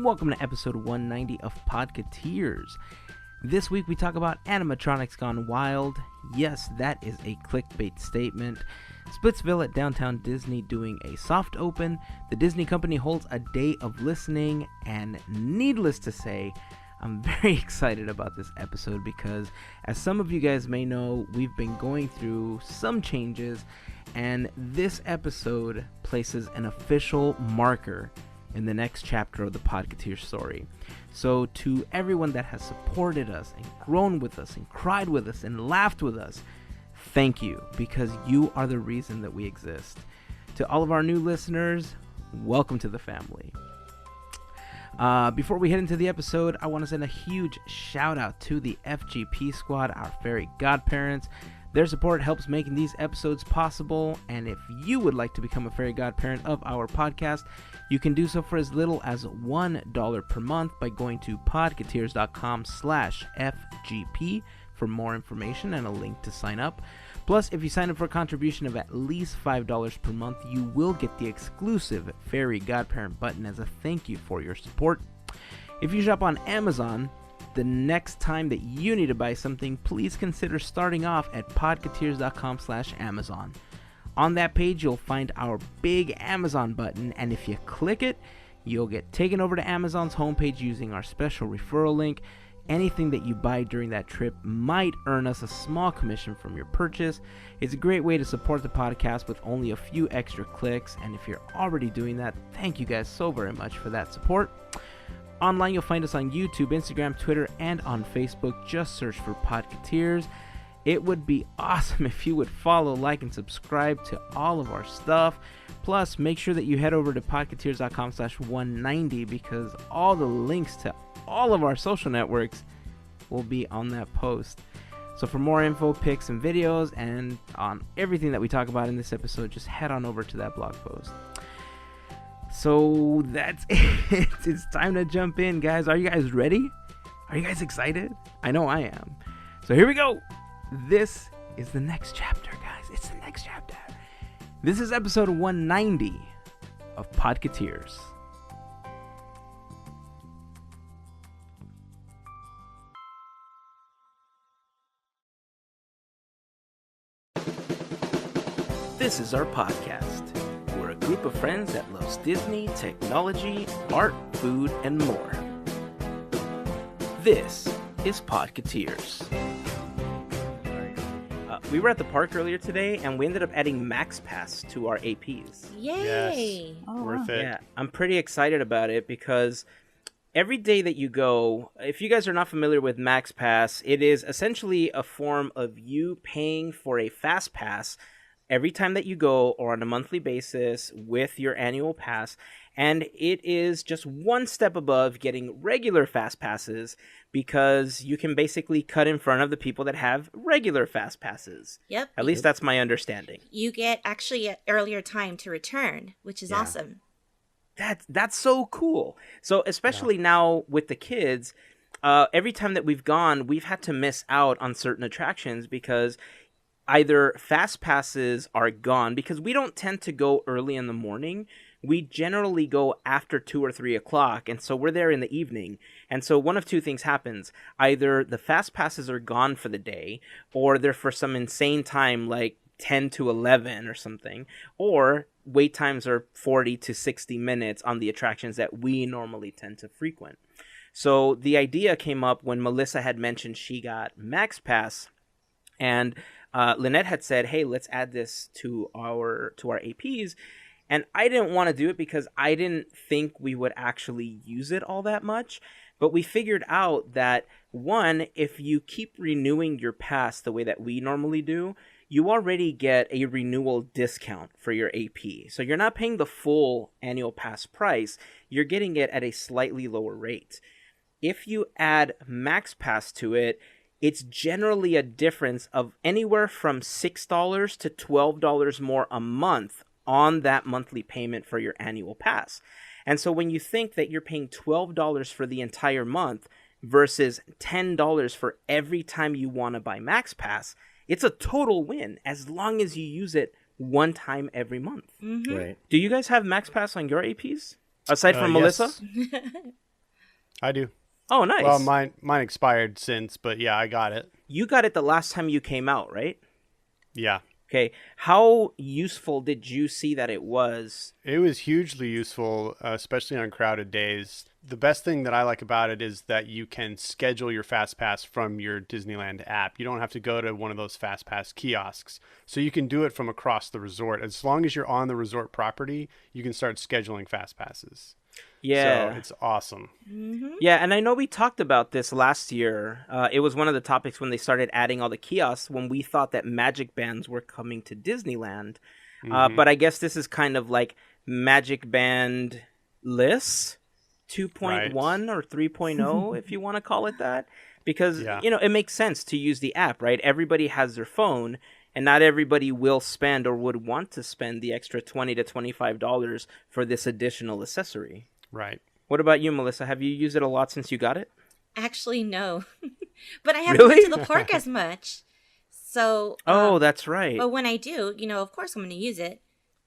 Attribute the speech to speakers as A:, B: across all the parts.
A: Welcome to episode 190 of Podketeers. This week we talk about animatronics gone wild. Yes, that is a clickbait statement. Splitsville at downtown Disney doing a soft open. The Disney company holds a day of listening, and needless to say, I'm very excited about this episode because, as some of you guys may know, we've been going through some changes, and this episode places an official marker in the next chapter of the Podketeers story. So to everyone that has supported us and grown with us and cried with us and laughed with us, thank you, because you are the reason that we exist. To all of our new listeners, welcome to the family. Before we head into the episode, I want to send a huge shout out to the FGP Squad, our Fairy Godparents. Their support helps making these episodes possible, and if you would like to become a Fairy Godparent of our podcast, you can do so for as little as $1 per month by going to podketeers.com/FGP for more information and a link to sign up. Plus, if you sign up for a contribution of at least $5 per month, you will get the exclusive Fairy Godparent button as a thank you for your support. If you shop on Amazon, the next time that you need to buy something, please consider starting off at podketeers.com/Amazon. On that page, you'll find our big Amazon button, and if you click it, you'll get taken over to Amazon's homepage using our special referral link. Anything that you buy during that trip might earn us a small commission from your purchase. It's a great way to support the podcast with only a few extra clicks, and if you're already doing that, thank you guys so very much for that support. Online, you'll find us on YouTube, Instagram, Twitter, and on Facebook. Just search for Podketeers. It would be awesome if you would follow, like, and subscribe to all of our stuff. Plus, make sure that you head over to podketeers.com/190 because all the links to all of our social networks will be on that post. So for more info, pics, and videos, and on everything that we talk about in this episode, just head on over to that blog post. So that's it. It's time to jump in, guys. Are you guys ready? Are you guys excited? I know I am. So here we go. This is the next chapter, guys. It's the next chapter. This is episode 190 of Podketeers. This is our podcast. We're a group of friends that loves Disney, technology, art, food, and more. This is Podketeers. We were at the park earlier today, and we ended up adding Max Pass to our APs.
B: Yay!
C: Yes. Worth it.
A: Yeah, I'm pretty excited about it because every day that you go, if you guys are not familiar with Max Pass, it is essentially a form of you paying for a fast pass every time that you go or on a monthly basis with your annual pass. And it is just one step above getting regular fast passes because you can basically cut in front of the people that have regular fast passes.
B: Yep.
A: At least that's my understanding.
B: You get actually an earlier time to return, which is awesome.
A: That's so cool. So especially now with the kids, every time that we've gone, we've had to miss out on certain attractions because either fast passes are gone because we don't tend to go early in the morning. We generally go after 2 or 3 o'clock, and so we're there in the evening. And so one of two things happens. Either the fast passes are gone for the day, or they're for some insane time like 10 to 11 or something, or wait times are 40 to 60 minutes on the attractions that we normally tend to frequent. So the idea came up when Melissa had mentioned she got Max Pass, and Lynette had said, hey, let's add this to our APs. And I didn't want to do it because I didn't think we would actually use it all that much. But we figured out that, one, if you keep renewing your pass the way that we normally do, you already get a renewal discount for your AP. So you're not paying the full annual pass price. You're getting it at a slightly lower rate. If you add Max Pass to it, it's generally a difference of anywhere from $6 to $12 more a month on that monthly payment for your annual pass. And so when you think that you're paying $12 for the entire month versus $10 for every time you want to buy Max Pass, it's a total win as long as you use it one time every month.
B: Mm-hmm.
C: Right.
A: Do you guys have Max Pass on your APs? Aside from Melissa?
C: I do.
A: Oh, nice.
C: Well, mine expired since, but yeah, I got it.
A: You got it the last time you came out, right?
C: Yeah.
A: Okay. How useful did you see that it was?
C: It was hugely useful, especially on crowded days. The best thing that I like about it is that you can schedule your FastPass from your Disneyland app. You don't have to go to one of those FastPass kiosks. So you can do it from across the resort. As long as you're on the resort property, you can start scheduling FastPasses.
A: Yeah.
C: So it's awesome.
A: Yeah, and I know we talked about this last year. It was one of the topics when they started adding all the kiosks when we thought that Magic Bands were coming to Disneyland. But I guess this is kind of like Magic Band lists 2.1 or 3.0, if you want to call it that. Because, it makes sense to use the app, right? Everybody has their phone, and not everybody will spend or would want to spend the extra $20 to $25 for this additional accessory.
C: Right.
A: What about you, Melissa? Have you used it a lot since you got it?
B: Actually, no. But I haven't been to the park as much. So.
A: That's right.
B: But when I do, of course I'm going to use it.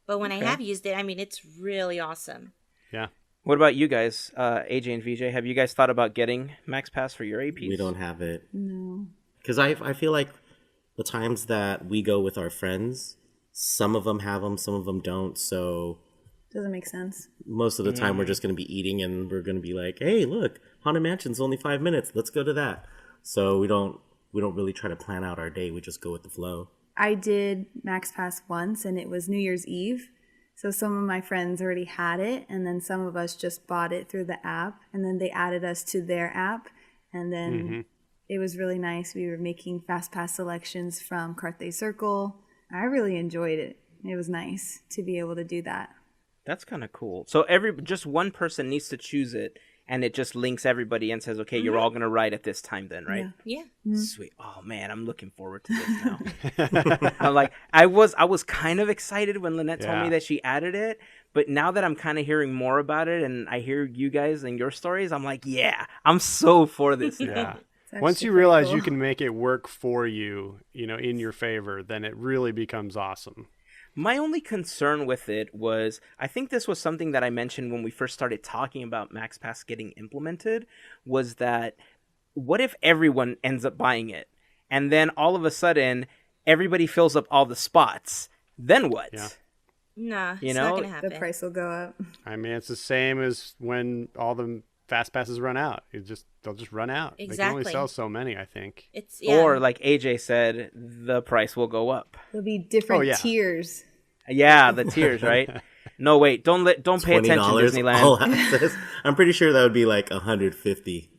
B: But when I have used it, I mean, it's really awesome.
C: Yeah.
A: What about you guys, AJ and VJ? Have you guys thought about getting Max Pass for your APs?
D: We don't have it.
E: No.
D: Because I feel like the times that we go with our friends, some of them have them, some of them don't. So
E: doesn't make sense.
D: Most of the time we're just going to be eating and we're going to be like, hey, look, Haunted Mansion's only 5 minutes. Let's go to that. So we don't really try to plan out our day. We just go with the flow.
E: I did Max Pass once, and it was New Year's Eve. So some of my friends already had it, and then some of us just bought it through the app, and then they added us to their app, and then it was really nice. We were making Fast Pass selections from Carthay Circle. I really enjoyed it. It was nice to be able to do that.
A: That's kind of cool. So just one person needs to choose it, and it just links everybody and says, okay, you're all going to ride at this time then, right?
B: Yeah.
A: Sweet. Oh, man, I'm looking forward to this now. I'm like, I was kind of excited when Lynette told me that she added it, but now that I'm kind of hearing more about it and I hear you guys and your stories, I'm like, yeah, I'm so for this now.
C: Once you realize you can make it work for you, in your favor, then it really becomes awesome.
A: My only concern with it was, I think this was something that I mentioned when we first started talking about Max Pass getting implemented, was that what if everyone ends up buying it? And then all of a sudden, everybody fills up all the spots. Then what?
B: Yeah. Nah, it's not going to happen.
E: The price will go up.
C: I mean, it's the same as when all the Fast Passes run out. They'll just run out.
B: Exactly.
C: They can only sell so many, I think.
A: Or like AJ said, the price will go up.
E: There'll be different tiers.
A: Yeah, the tiers, right? No, wait, don't pay attention, Disneyland.
D: All access. I'm pretty sure that would be like $150.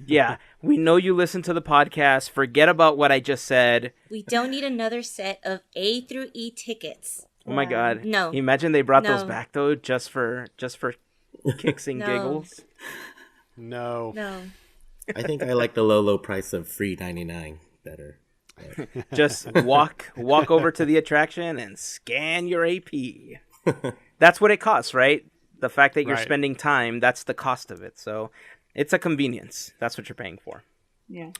A: Yeah, we know you listen to the podcast. Forget about what I just said.
B: We don't need another set of A through E tickets.
A: Oh my God!
B: No.
A: Imagine they brought those back though, just for kicks and giggles.
C: No.
D: I think I like the low price of free $99 better.
A: Just walk over to the attraction and scan your AP. That's what it costs, right? The fact that you're spending time, that's the cost of it. So it's a convenience. That's what you're paying for.
E: Yeah.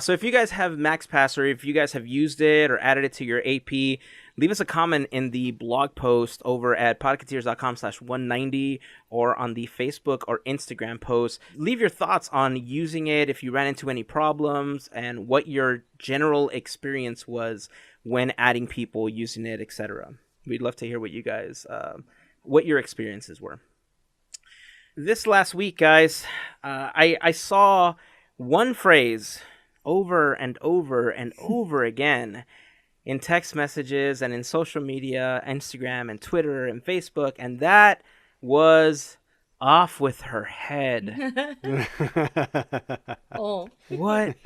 A: So if you guys have Max Pass, or if you guys have used it or added it to your AP, leave us a comment in the blog post over at podketeers.com/190 or on the Facebook or Instagram post. Leave your thoughts on using it, if you ran into any problems, and what your general experience was when adding people, using it, etc. We'd love to hear what you guys, what your experiences were. This last week, guys, I saw one phrase over and over and over again in text messages and in social media, Instagram and Twitter and Facebook, and that was off with her head.
B: Oh.
A: What?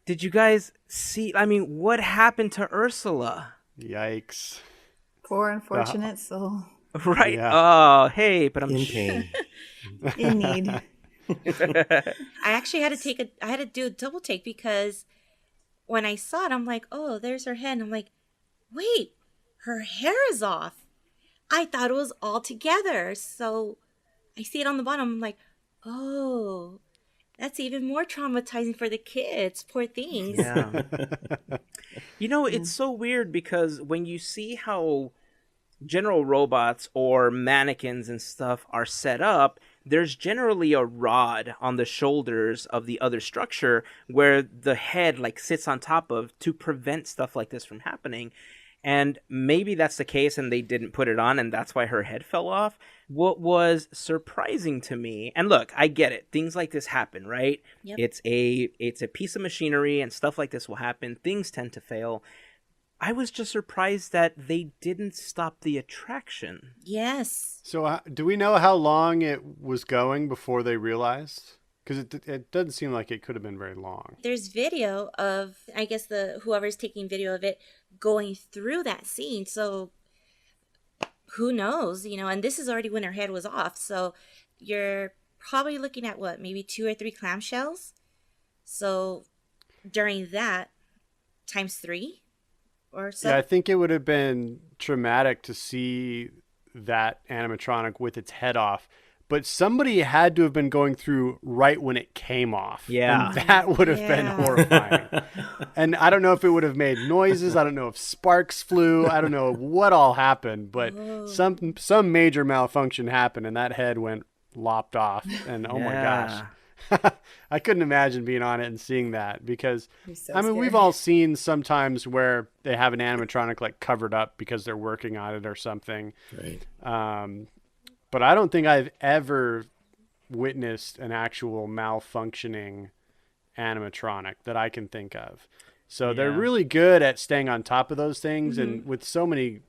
A: Did you guys see? I mean, what happened to Ursula?
C: Yikes.
E: Poor unfortunate soul.
A: Right.
C: Yeah.
A: Oh, hey, but I'm
D: In pain.
E: In need.
B: I actually had to do a double take, because when I saw it, I'm like, oh, there's her head. And I'm like, wait, her hair is off. I thought it was all together. So I see it on the bottom. I'm like, oh, that's even more traumatizing for the kids. Poor things.
A: Yeah. It's so weird, because when you see how general robots or mannequins and stuff are set up, there's generally a rod on the shoulders of the other structure where the head like sits on top of to prevent stuff like this from happening. And maybe that's the case and they didn't put it on and that's why her head fell off. What was surprising to me, and look, I get it. Things like this happen, right?
B: Yep.
A: It's a piece of machinery and stuff like this will happen. Things tend to fail. I was just surprised that they didn't stop the attraction.
B: Yes.
C: So do we know how long it was going before they realized? Because it doesn't seem like it could have been very long.
B: There's video of, I guess, whoever's taking video of it going through that scene. So who knows, and this is already when her head was off. So you're probably looking at maybe 2 or 3 clamshells. So during that, times 3 or so.
C: Yeah, I think it would have been traumatic to see that animatronic with its head off. But somebody had to have been going through right when it came off.
A: Yeah.
C: And that would have been horrifying. And I don't know if it would have made noises. I don't know if sparks flew. I don't know what all happened. But some major malfunction happened and that head went lopped off. And oh my gosh. I couldn't imagine being on it and seeing that because, we've all seen sometimes where they have an animatronic like covered up because they're working on it or something.
D: Right.
C: But I don't think I've ever witnessed an actual malfunctioning animatronic that I can think of. So they're really good at staying on top of those things. Mm-hmm. And with so many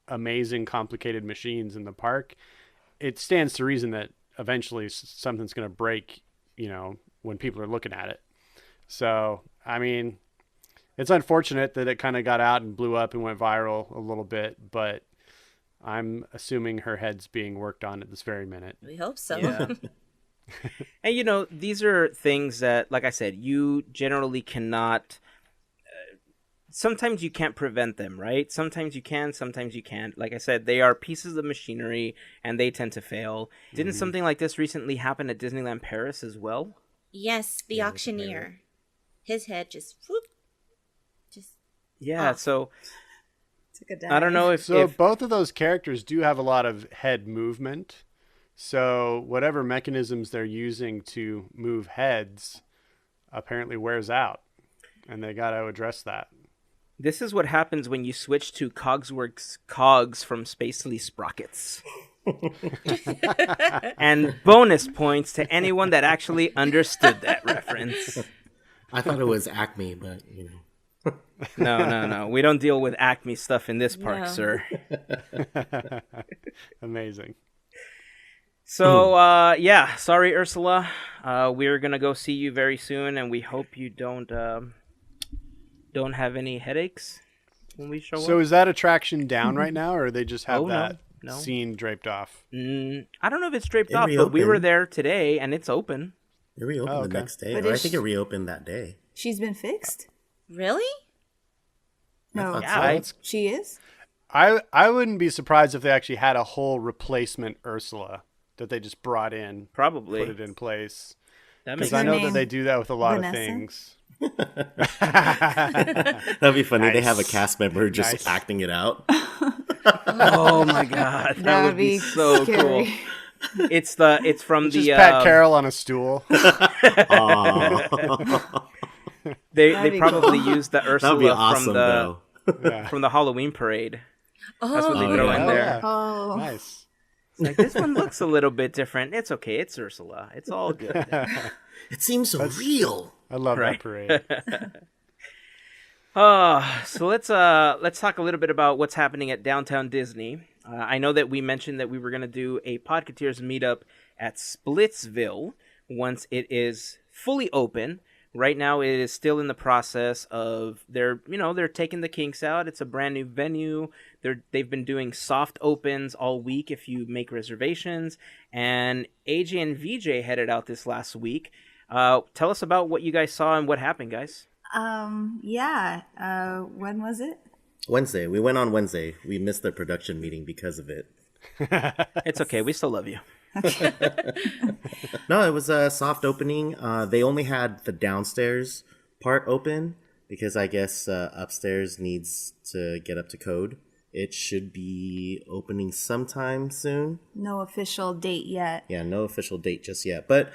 C: amazing, complicated machines in the park, it stands to reason that eventually something's going to break, when people are looking at it. So, it's unfortunate that it kind of got out and blew up and went viral a little bit, but I'm assuming her head's being worked on at this very minute.
B: We hope so.
A: Yeah. And, these are things that, like I said, you generally cannot... sometimes you can't prevent them, right? Sometimes you can, sometimes you can't. Like I said, they are pieces of machinery, and they tend to fail. Didn't something like this recently happen at Disneyland Paris as well?
B: Yes, the auctioneer. His head just... whoop, off.
A: So...
E: Took
A: I don't know if
C: both of those characters do have a lot of head movement. So whatever mechanisms they're using to move heads apparently wears out, and they got to address that.
A: This is what happens when you switch to Cogsworks cogs from Spacely Sprockets. And bonus points to anyone that actually understood that reference.
D: I thought it was Acme, but
A: No. We don't deal with Acme stuff in this park, sir.
C: Amazing.
A: So, sorry, Ursula. We're going to go see you very soon, and we hope you don't have any headaches when we show up.
C: So is that attraction down right now, or they just have
A: No.
C: scene draped off?
A: I don't know if it's draped off, but we were there today, and it's open.
D: It reopened the next day. I think it reopened that day.
E: She's been fixed?
B: Really?
E: No, she is?
C: I wouldn't be surprised if they actually had a whole replacement Ursula that they just brought in.
A: Probably.
C: Put it in place.
A: Because
C: I know that they do that with a lot
E: Vanessa?
C: of things.
D: That'd be funny. Nice. They have a cast member just acting it out.
A: Oh my god, that would be so
E: scary.
A: cool. It's from
C: just
A: the
C: Pat Carroll on a stool.
A: They probably used the Ursula
D: awesome,
A: from the Halloween parade. That's what they throw in there.
E: Oh,
C: nice.
A: It's like, this one looks a little bit different. It's okay. It's Ursula. It's all good.
D: It seems so real.
C: I love that parade.
A: So let's talk a little bit about what's happening at Downtown Disney. I know that we mentioned that we were going to do a Podketeers meetup at Splitsville once it is fully open. Right now, it is still in the process of they're taking the kinks out. It's a brand new venue. They've been doing soft opens all week if you make reservations. And AJ and VJ headed out this last week. Tell us about what you guys saw and what happened, guys.
E: When was it?
D: Wednesday. We went on Wednesday. We missed the production meeting because of it.
A: It's okay. We still love you.
D: No, it was a soft opening. They only had the downstairs part open because I guess upstairs needs to get up to code It should be opening sometime soon.
E: No official date yet.
D: Yeah, no official date just yet. But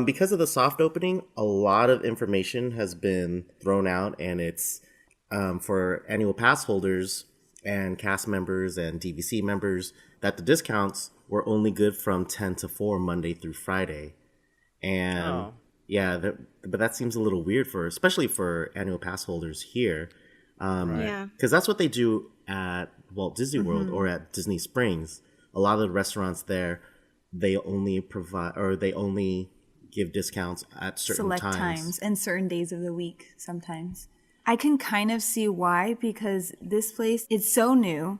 D: because of the soft opening, a lot of information has been thrown out, and it's for annual pass holders and cast members and DVC members that the discounts were only good from 10 to 4 Monday through Friday. And but that seems a little weird especially for annual pass holders here. Because that's what they do at Walt Disney World or at Disney Springs. A lot of the restaurants there, they only give discounts at certain
E: Select times and certain days of the week sometimes. I can kind of see why, because this place is so new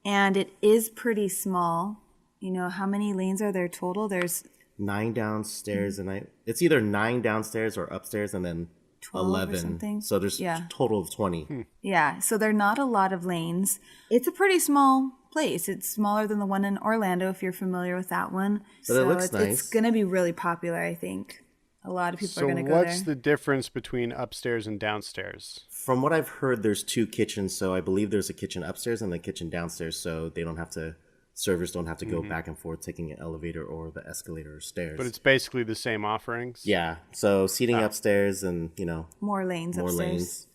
E: and it is pretty small. You know, how many lanes are there total? There's
D: 9 downstairs and it's either 9 downstairs or upstairs and then 11
E: or something.
D: So there's a total of 20.
E: Yeah, so there are not a lot of lanes. It's a pretty small place. It's smaller than the one in Orlando, if you're familiar with that one.
D: But it looks nice.
E: It's going to be really popular, I think. A lot of people are going to go there.
C: So what's the difference between upstairs and downstairs?
D: From what I've heard, there's 2 kitchens. So I believe there's a kitchen upstairs and a kitchen downstairs. So servers don't have to go back and forth taking an elevator or the escalator or stairs.
C: But it's basically the same offerings?
D: Yeah. So seating upstairs and,
E: more lanes upstairs.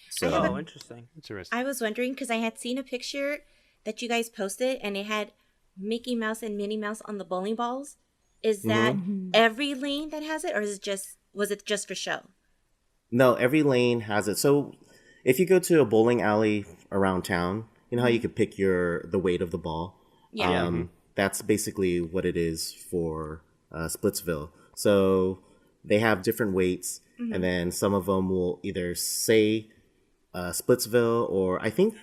D: So,
A: interesting.
B: I was wondering, because I had seen a picture that you guys posted, and it had Mickey Mouse and Minnie Mouse on the bowling balls. Is that every lane that has it, or was it just for show?
D: No, every lane has it. So if you go to a bowling alley around town, you know how you could pick the weight of the ball?
B: Yeah.
D: That's basically what it is for Splitsville. So they have different weights, and then some of them will either say Splitsville, or I think,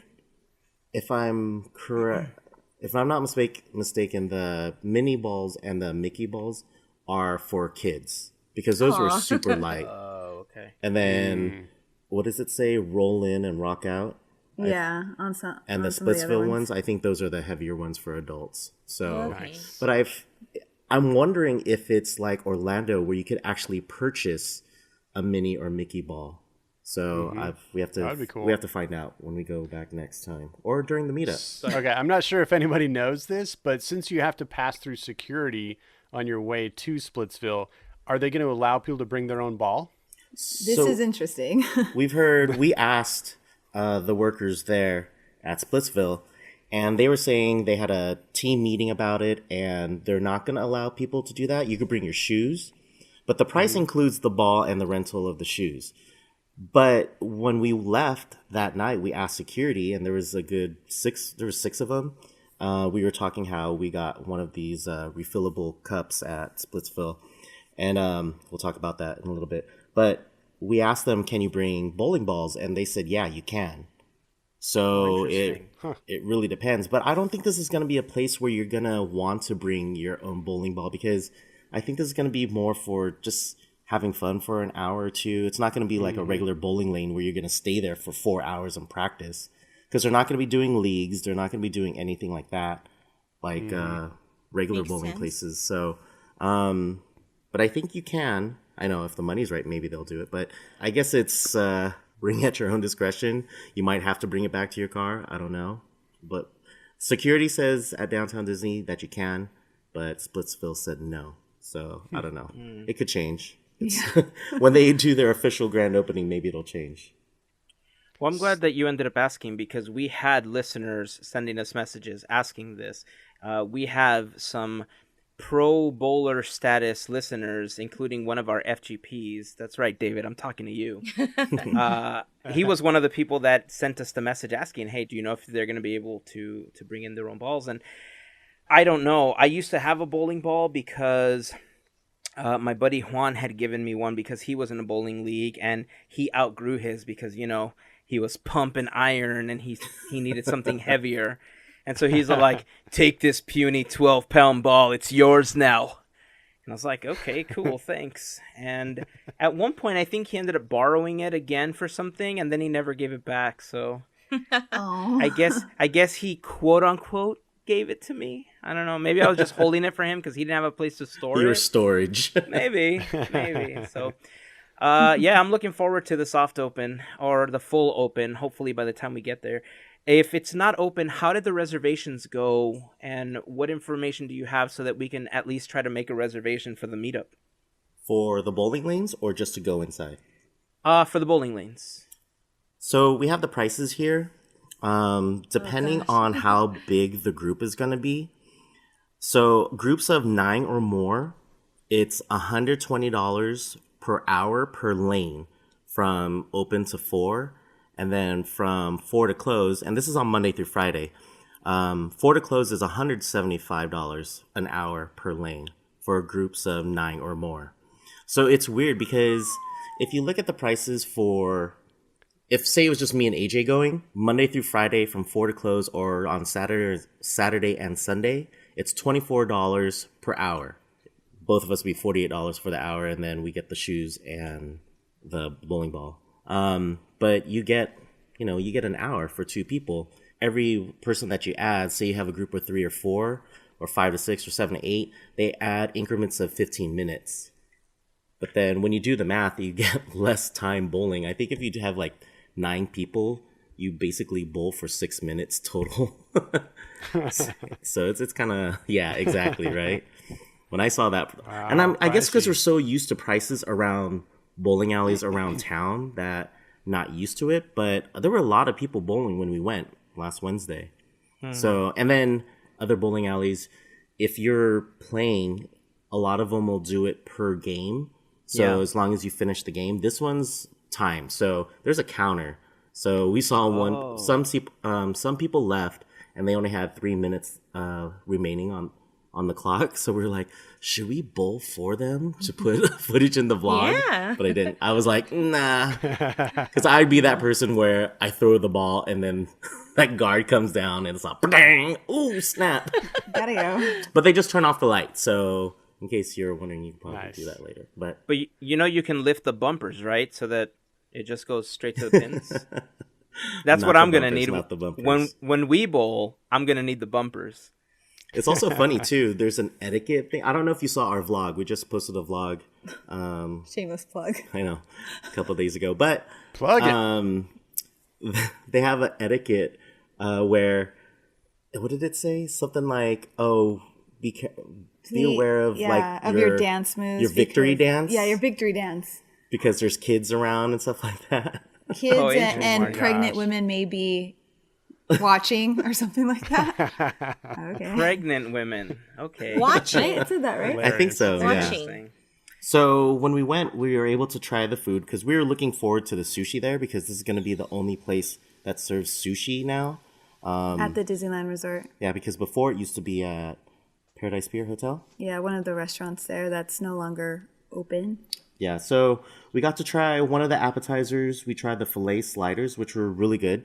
D: if I'm correct, if I'm not mistaken, the Minnie balls and the Mickey balls are for kids because those were super light.
A: Oh, okay.
D: And then what does it say? Roll in and rock out.
E: Yeah, on some.
D: And the Splitsville ones, I think those are the heavier ones for adults. So, but I'm wondering if it's like Orlando, where you could actually purchase a Minnie or Mickey ball. So we have to
C: That'd be cool.
D: We have to find out when we go back next time or during the meetup.
C: Okay, I'm not sure if anybody knows this, but since you have to pass through security on your way to Splitsville, are they going to allow people to bring their own ball?
E: This is interesting.
D: We asked the workers there at Splitsville, and they were saying they had a team meeting about it, and they're not going to allow people to do that. You could bring your shoes, but the price includes the ball and the rental of the shoes. But when we left that night, we asked security, and there was a good 6 of them. We were talking how we got one of these refillable cups at Splitsville, and we'll talk about that in a little bit. But we asked them, can you bring bowling balls? And they said, yeah, you can. So it really depends. But I don't think this is going to be a place where you're going to want to bring your own bowling ball, because I think this is going to be more for just having fun for an hour or two. It's not going to be like a regular bowling lane where you're going to stay there for 4 hours and practice, because they're not going to be doing leagues. They're not going to be doing anything like that, like regular bowling places. So, but I think you can. I know if the money's right, maybe they'll do it. But I guess it's bring at your own discretion. You might have to bring it back to your car. I don't know. But security says at Downtown Disney that you can, but Splitsville said no. So I don't know. It could change. When they do their official grand opening, maybe it'll change.
A: Well, I'm glad that you ended up asking, because we had listeners sending us messages asking this. We have some pro bowler status listeners, including one of our FGPs. That's right, David, I'm talking to you. He was one of the people that sent us the message asking, hey, do you know if they're going to be able to bring in their own balls? And I don't know. I used to have a bowling ball because my buddy Juan had given me one because he was in a bowling league, and he outgrew his because, he was pumping iron and he needed something heavier. And so he's like, take this puny 12-pound ball. It's yours now. And I was like, okay, cool, thanks. And at one point, I think he ended up borrowing it again for something, and then he never gave it back. So I guess he, quote unquote, gave it to me. I don't know. Maybe I was just holding it for him because he didn't have a place to store it.
D: Your storage.
A: Maybe. So, yeah, I'm looking forward to the soft open or the full open, hopefully by the time we get there. If it's not open, how did the reservations go, and what information do you have so that we can at least try to make a reservation for the meetup?
D: For the bowling lanes or just to go inside?
A: For the bowling lanes.
D: So we have the prices here, depending on how big the group is going to be. So groups of 9 or more, it's $120 per hour per lane from open to 4. And then from 4 to close, and this is on Monday through Friday, 4 to close is $175 an hour per lane for groups of 9 or more. So it's weird because if you look at the prices for, if say it was just me and AJ going, Monday through Friday from 4 to close, or on Saturday and Sunday, it's $24 per hour. Both of us be $48 for the hour, and then we get the shoes and the bowling ball. But you get an hour for 2 people. Every person that you add, say you have a group of 3 or 4, or 5 to 6, or 7 to 8, they add increments of 15 minutes. But then when you do the math, you get less time bowling. I think if you have like 9 people, you basically bowl for 6 minutes total. So it's kind of, yeah, exactly, right? When I saw that, and I guess because we're so used to prices around bowling alleys around town that not used to it, but there were a lot of people bowling when we went last Wednesday. So, and then other bowling alleys, if you're playing, a lot of them will do it per game. So as long as you finish the game, this one's time. So there's a counter. So we saw one, some people left and they only had 3 minutes remaining on the clock. So we were like, should we bowl for them to put footage in the vlog?
B: Yeah.
D: But I didn't. I was like, nah. Because I'd be that person where I throw the ball and then that guard comes down and it's like, bang, ooh, snap.
E: Gotta go.
D: But they just turn off the light. So in case you're wondering, you can probably do that later. But
A: you can lift the bumpers, right? So that it just goes straight to the pins. That's what I'm going to need. When we bowl, I'm going to need the bumpers.
D: It's also funny, too. There's an etiquette thing. I don't know if you saw our vlog. We just posted a vlog.
E: Shameless plug.
D: I know. A couple of days ago. But
C: Plug it.
D: They have an etiquette where, what did it say? Something like, be aware of
E: your dance moves.
D: Your victory dance?
E: Yeah, your victory dance.
D: Because there's kids around and stuff like that.
E: Kids and pregnant women may be watching or something like that. Okay.
A: Pregnant women. Okay.
B: Watching.
E: I said that right?
D: I think so,
B: Watching.
D: yeah. So when we went, we were able to try the food because we were looking forward to the sushi there because this is going to be the only place that serves sushi now.
E: At the Disneyland Resort.
D: Yeah, because before it used to be at Paradise Pier Hotel.
E: Yeah, one of the restaurants there that's no longer open.
D: Yeah, so we got to try one of the appetizers. We tried the filet sliders, which were really good.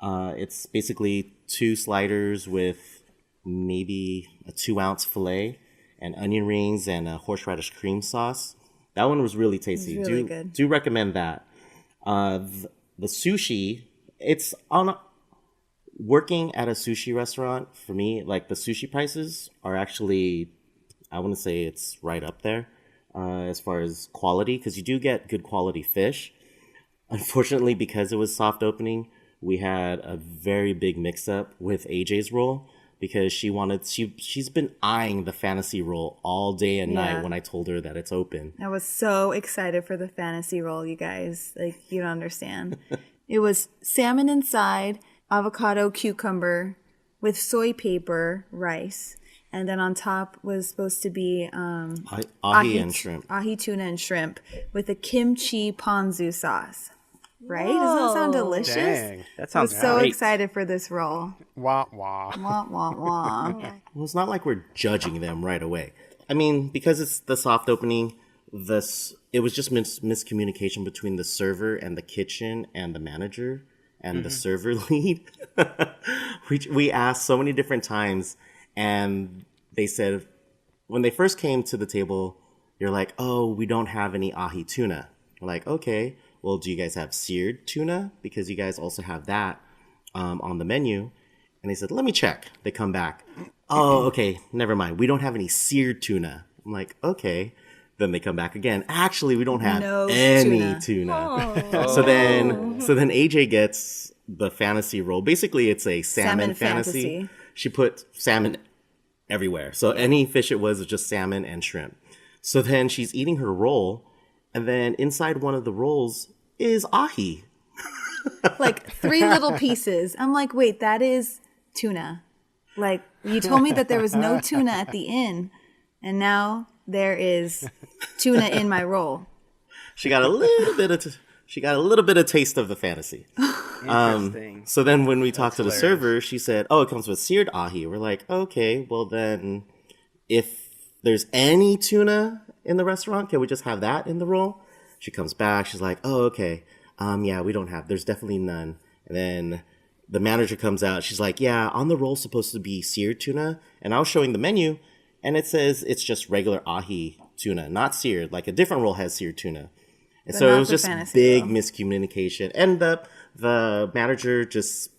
D: It's basically 2 sliders with maybe a 2-ounce filet and onion rings and a horseradish cream sauce. That one was really tasty.
E: It was really good.
D: Do recommend that. The sushi, it's on working at a sushi restaurant. For me, like the sushi prices are actually, I want to say it's right up there as far as quality, because you do get good quality fish. Unfortunately, because it was soft opening, we had a very big mix-up with AJ's roll because she's been eyeing the fantasy roll all day and night when I told her that it's open.
E: I was so excited for the fantasy roll, you guys. Like, you don't understand. It was salmon inside, avocado, cucumber, with soy paper, rice. And then on top was supposed to be
D: ahi and shrimp.
E: Ahi, tuna, and shrimp with a kimchi ponzu sauce. Right? Doesn't that sound delicious?
C: Dang.
A: That sounds
E: I was so
A: great.
E: excited for this roll.
C: Wah, wah.
E: Wah, wah, wah.
D: Well, it's not like we're judging them right away. I mean, because it's the soft opening, it was just miscommunication between the server and the kitchen and the manager and the server lead. We asked so many different times, and they said, when they first came to the table, they're like, oh, we don't have any ahi tuna. We're like, okay, well, do you guys have seared tuna? Because you guys also have that on the menu. And they said, let me check. They come back. Oh, okay, never mind. We don't have any seared tuna. I'm like, okay. Then they come back again. Actually, we don't have any tuna.
B: Oh.
D: So then AJ gets the fantasy roll. Basically, it's a salmon fantasy. She put salmon everywhere. So any fish it was just salmon and shrimp. So then she's eating her roll, and then inside one of the rolls is ahi.
E: Like 3 little pieces. I'm like, wait, that is tuna. Like, you told me that there was no tuna at the inn, and now there is tuna in my roll.
D: She got a little bit of taste of the fantasy.
A: Interesting.
D: So then when we talked to the server, she said, "Oh, it comes with seared ahi." We're like, "Okay, well then, if there's any tuna in the restaurant, can we just have that in the roll?" She comes back. She's like, "Oh, okay. Yeah, we don't have. There's definitely none." And then the manager comes out. She's like, "Yeah, on the roll supposed to be seared tuna." And I was showing the menu, and it says it's just regular ahi tuna, not seared. Like a different roll has seared tuna. And so it was just big miscommunication. And the manager just,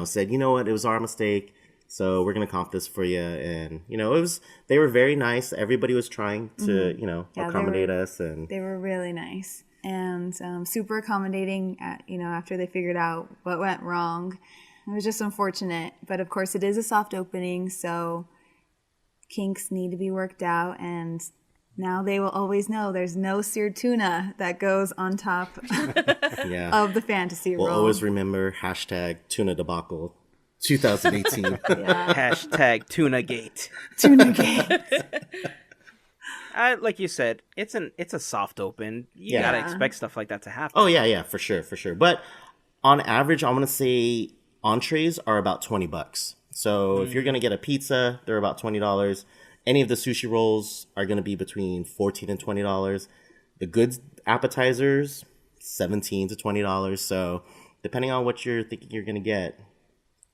D: said, "You know what? It was our mistake. So we're going to comp this for you." And, they were very nice. Everybody was trying to, accommodate us. And
E: they were really nice and super accommodating, after they figured out what went wrong. It was just unfortunate. But of course, it is a soft opening. So kinks need to be worked out. And now they will always know there's no seared tuna that goes on top of the fantasy roll.
D: We'll always remember #tuna debacle 2018.
A: #TunaGate.
E: TunaGate.
A: Like you said, it's a soft open. You gotta expect stuff like that to happen.
D: Oh yeah, for sure. But on average, I'm gonna say entrees are about $20. So if you're gonna get a pizza, they're about $20. Any of the sushi rolls are going to be between $14 and $20. The good appetizers, $17 to $20. So depending on what you're thinking you're going to get,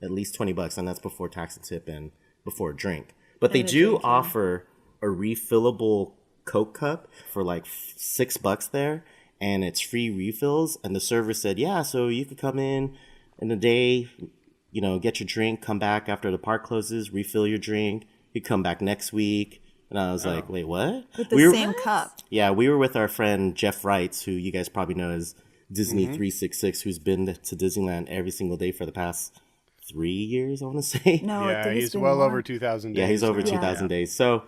D: at least $20, and that's before tax and tip and before a drink. But they do offer a refillable Coke cup for like $6 there, and it's free refills. And the server said, "Yeah, so you could come in a day, get your drink, come back after the park closes, refill your drink. You come back next week." And I was like, "Wait, what?"
E: With the same cup.
D: Yeah, we were with our friend Jeff Wrights, who you guys probably know as Disney 366, who's been to Disneyland every single day for the past 3 years, I want to say.
E: No,
C: yeah, he's well over 2,000 days.
D: Yeah, he's over 2,000 days. So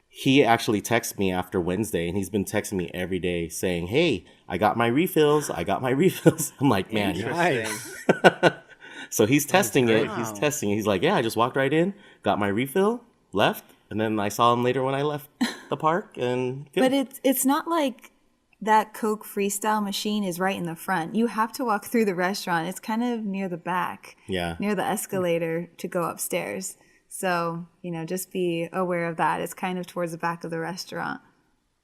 D: he actually texted me after Wednesday, and he's been texting me every day saying, "Hey, I got my refills. I'm like, man,
A: nice.
D: So he's testing it. He's testing it. He's like, "Yeah, I just walked right in, got my refill, left, and then I saw him later when I left the park." And good.
E: But it's not like that Coke Freestyle machine is right in the front. You have to walk through the restaurant. It's kind of near the back, near the escalator to go upstairs. So, just be aware of that. It's kind of towards the back of the restaurant.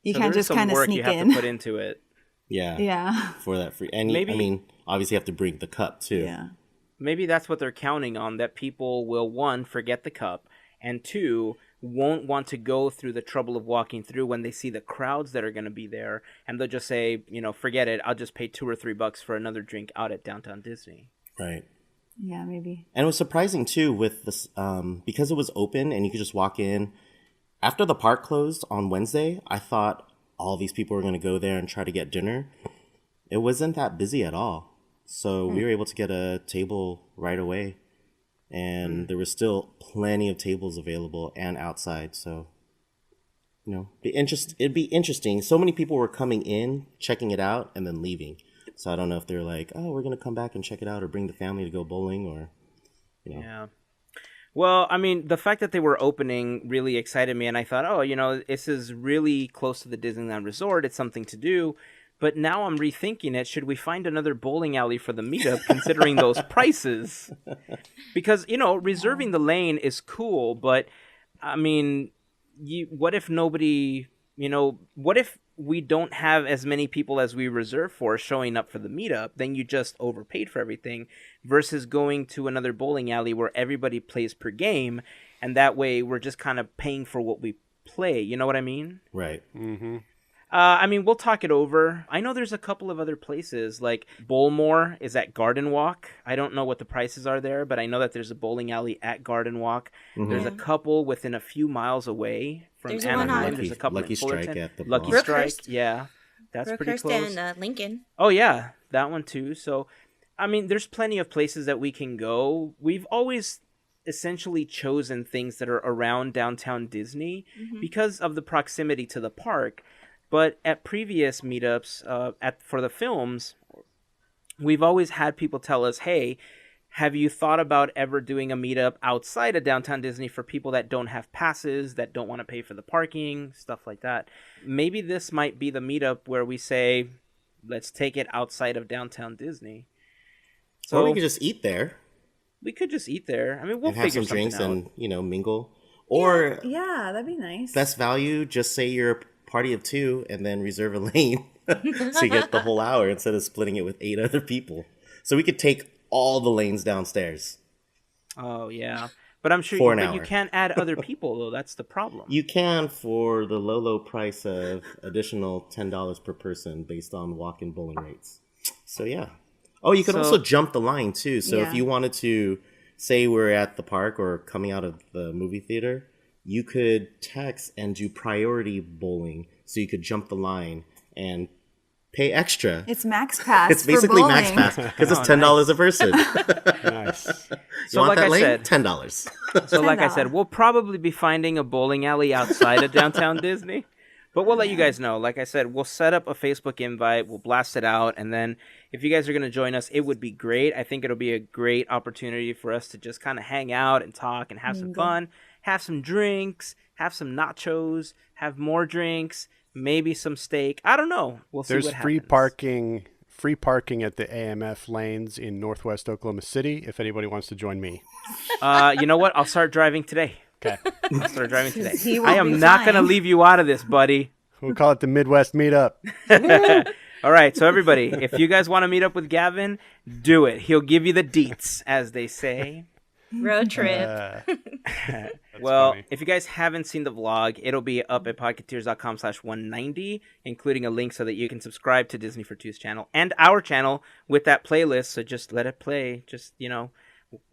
E: You can't just kind of sneak in.
A: You have to put into it.
D: Yeah. For that free. And maybe, obviously you have to bring the cup too.
E: Yeah.
A: Maybe that's what they're counting on, that people will, 1, forget the cup, and 2, won't want to go through the trouble of walking through when they see the crowds that are going to be there, and they'll just say, forget it, I'll just pay $2 or $3 for another drink out at Downtown Disney.
D: Right.
E: Yeah, maybe.
D: And it was surprising too with this, because it was open and you could just walk in. After the park closed on Wednesday, I thought all these people were going to go there and try to get dinner. It wasn't that busy at all. So we were able to get a table right away, and there was still plenty of tables available and outside. So, it'd be interesting. So many people were coming in, checking it out, and then leaving. So I don't know if they're like, "Oh, we're going to come back and check it out," or bring the family to go bowling, or,
A: Yeah. Well, I mean, the fact that they were opening really excited me, and I thought, this is really close to the Disneyland Resort. It's something to do. But now I'm rethinking it. Should we find another bowling alley for the meetup, considering those prices? Because, reserving the lane is cool, but, I mean, what if nobody, what if we don't have as many people as we reserve for showing up for the meetup? Then you just overpaid for everything, versus going to another bowling alley where everybody plays per game, and that way we're just kind of paying for what we play. You know what I mean?
D: Right.
C: Mm-hmm.
A: We'll talk it over. I know there's a couple of other places, like Bowlmore is at Garden Walk. I don't know what the prices are there, but I know that there's a bowling alley at Garden Walk. Mm-hmm. There's a couple within a few miles away from Anaheim. There's a couple
D: Lucky
A: in Fullerton.
D: Strike at the
A: Lucky
B: Brookhurst.
A: Strike, yeah. That's pretty close.
B: And Lincoln.
A: Oh, yeah, that one too. So, I mean, there's plenty of places that we can go. We've always essentially chosen things that are around downtown Disney because of the proximity to the park. But at previous meetups, for the films, we've always had people tell us, hey, have you thought about ever doing a meetup outside of downtown Disney for people that don't have passes, that don't want to pay for the parking, stuff like that? Maybe this might be the meetup where we say, let's take it outside of downtown Disney. So
D: or we could just eat there.
A: We could just eat there. I mean, we'll
D: and have
A: figure
D: some drinks
A: something out.
D: and, mingle. Or
E: Yeah, that'd be nice.
D: best value, just say you're a party of 2 and then reserve a lane so you get the whole hour instead of splitting it with 8 other people. So we could take all the lanes downstairs.
A: Oh, yeah. But I'm sure
D: For an
A: you
D: hour.
A: can't add other people, though. That's the problem.
D: You can for the low price of additional $10 per person based on walk-in bowling rates. So, yeah. Oh, you could also jump the line, too. So if you wanted to, say we're at the park or coming out of the movie theater, you could text and do priority bowling. So you could jump the line and pay extra.
E: It's Max Pass.
D: It's
E: for
D: basically
E: bowling.
D: Max Pass because it's $10 a person.
C: Nice.
D: You
A: So
D: want
A: like
D: that
A: I
D: lane?
A: said-
D: $10.
A: So, like I
E: $10.
A: said, we'll probably be finding a bowling alley outside of downtown Disney. But we'll let you guys know. Like I said, we'll set up a Facebook invite. We'll blast it out. And then if you guys are going to join us, it would be great. I think it'll be a great opportunity for us to just kind of hang out and talk and have some fun, have some drinks, have some nachos, have more drinks, maybe some steak. I don't know. We'll see
C: There's
A: what
C: free
A: happens.
C: free parking at the AMF lanes in Northwest Oklahoma City if anybody wants to join me.
A: You know what? I'll start driving today.
C: Okay.
A: I'll start driving today.
E: He
A: I
E: won't
A: am
E: be
A: not going to
E: flying.
A: leave you out of this, buddy.
C: We'll call it the Midwest Meetup.
A: All right, so everybody, if you guys want to meet up with Gavin, do it. He'll give you the deets, as they say.
B: Road trip.
C: That's
A: Well,
C: funny.
A: if you guys haven't seen the vlog, it'll be up at podketeers.com/190, including a link so that you can subscribe to Disney for Two's channel and our channel with that playlist. So just let it play. Just,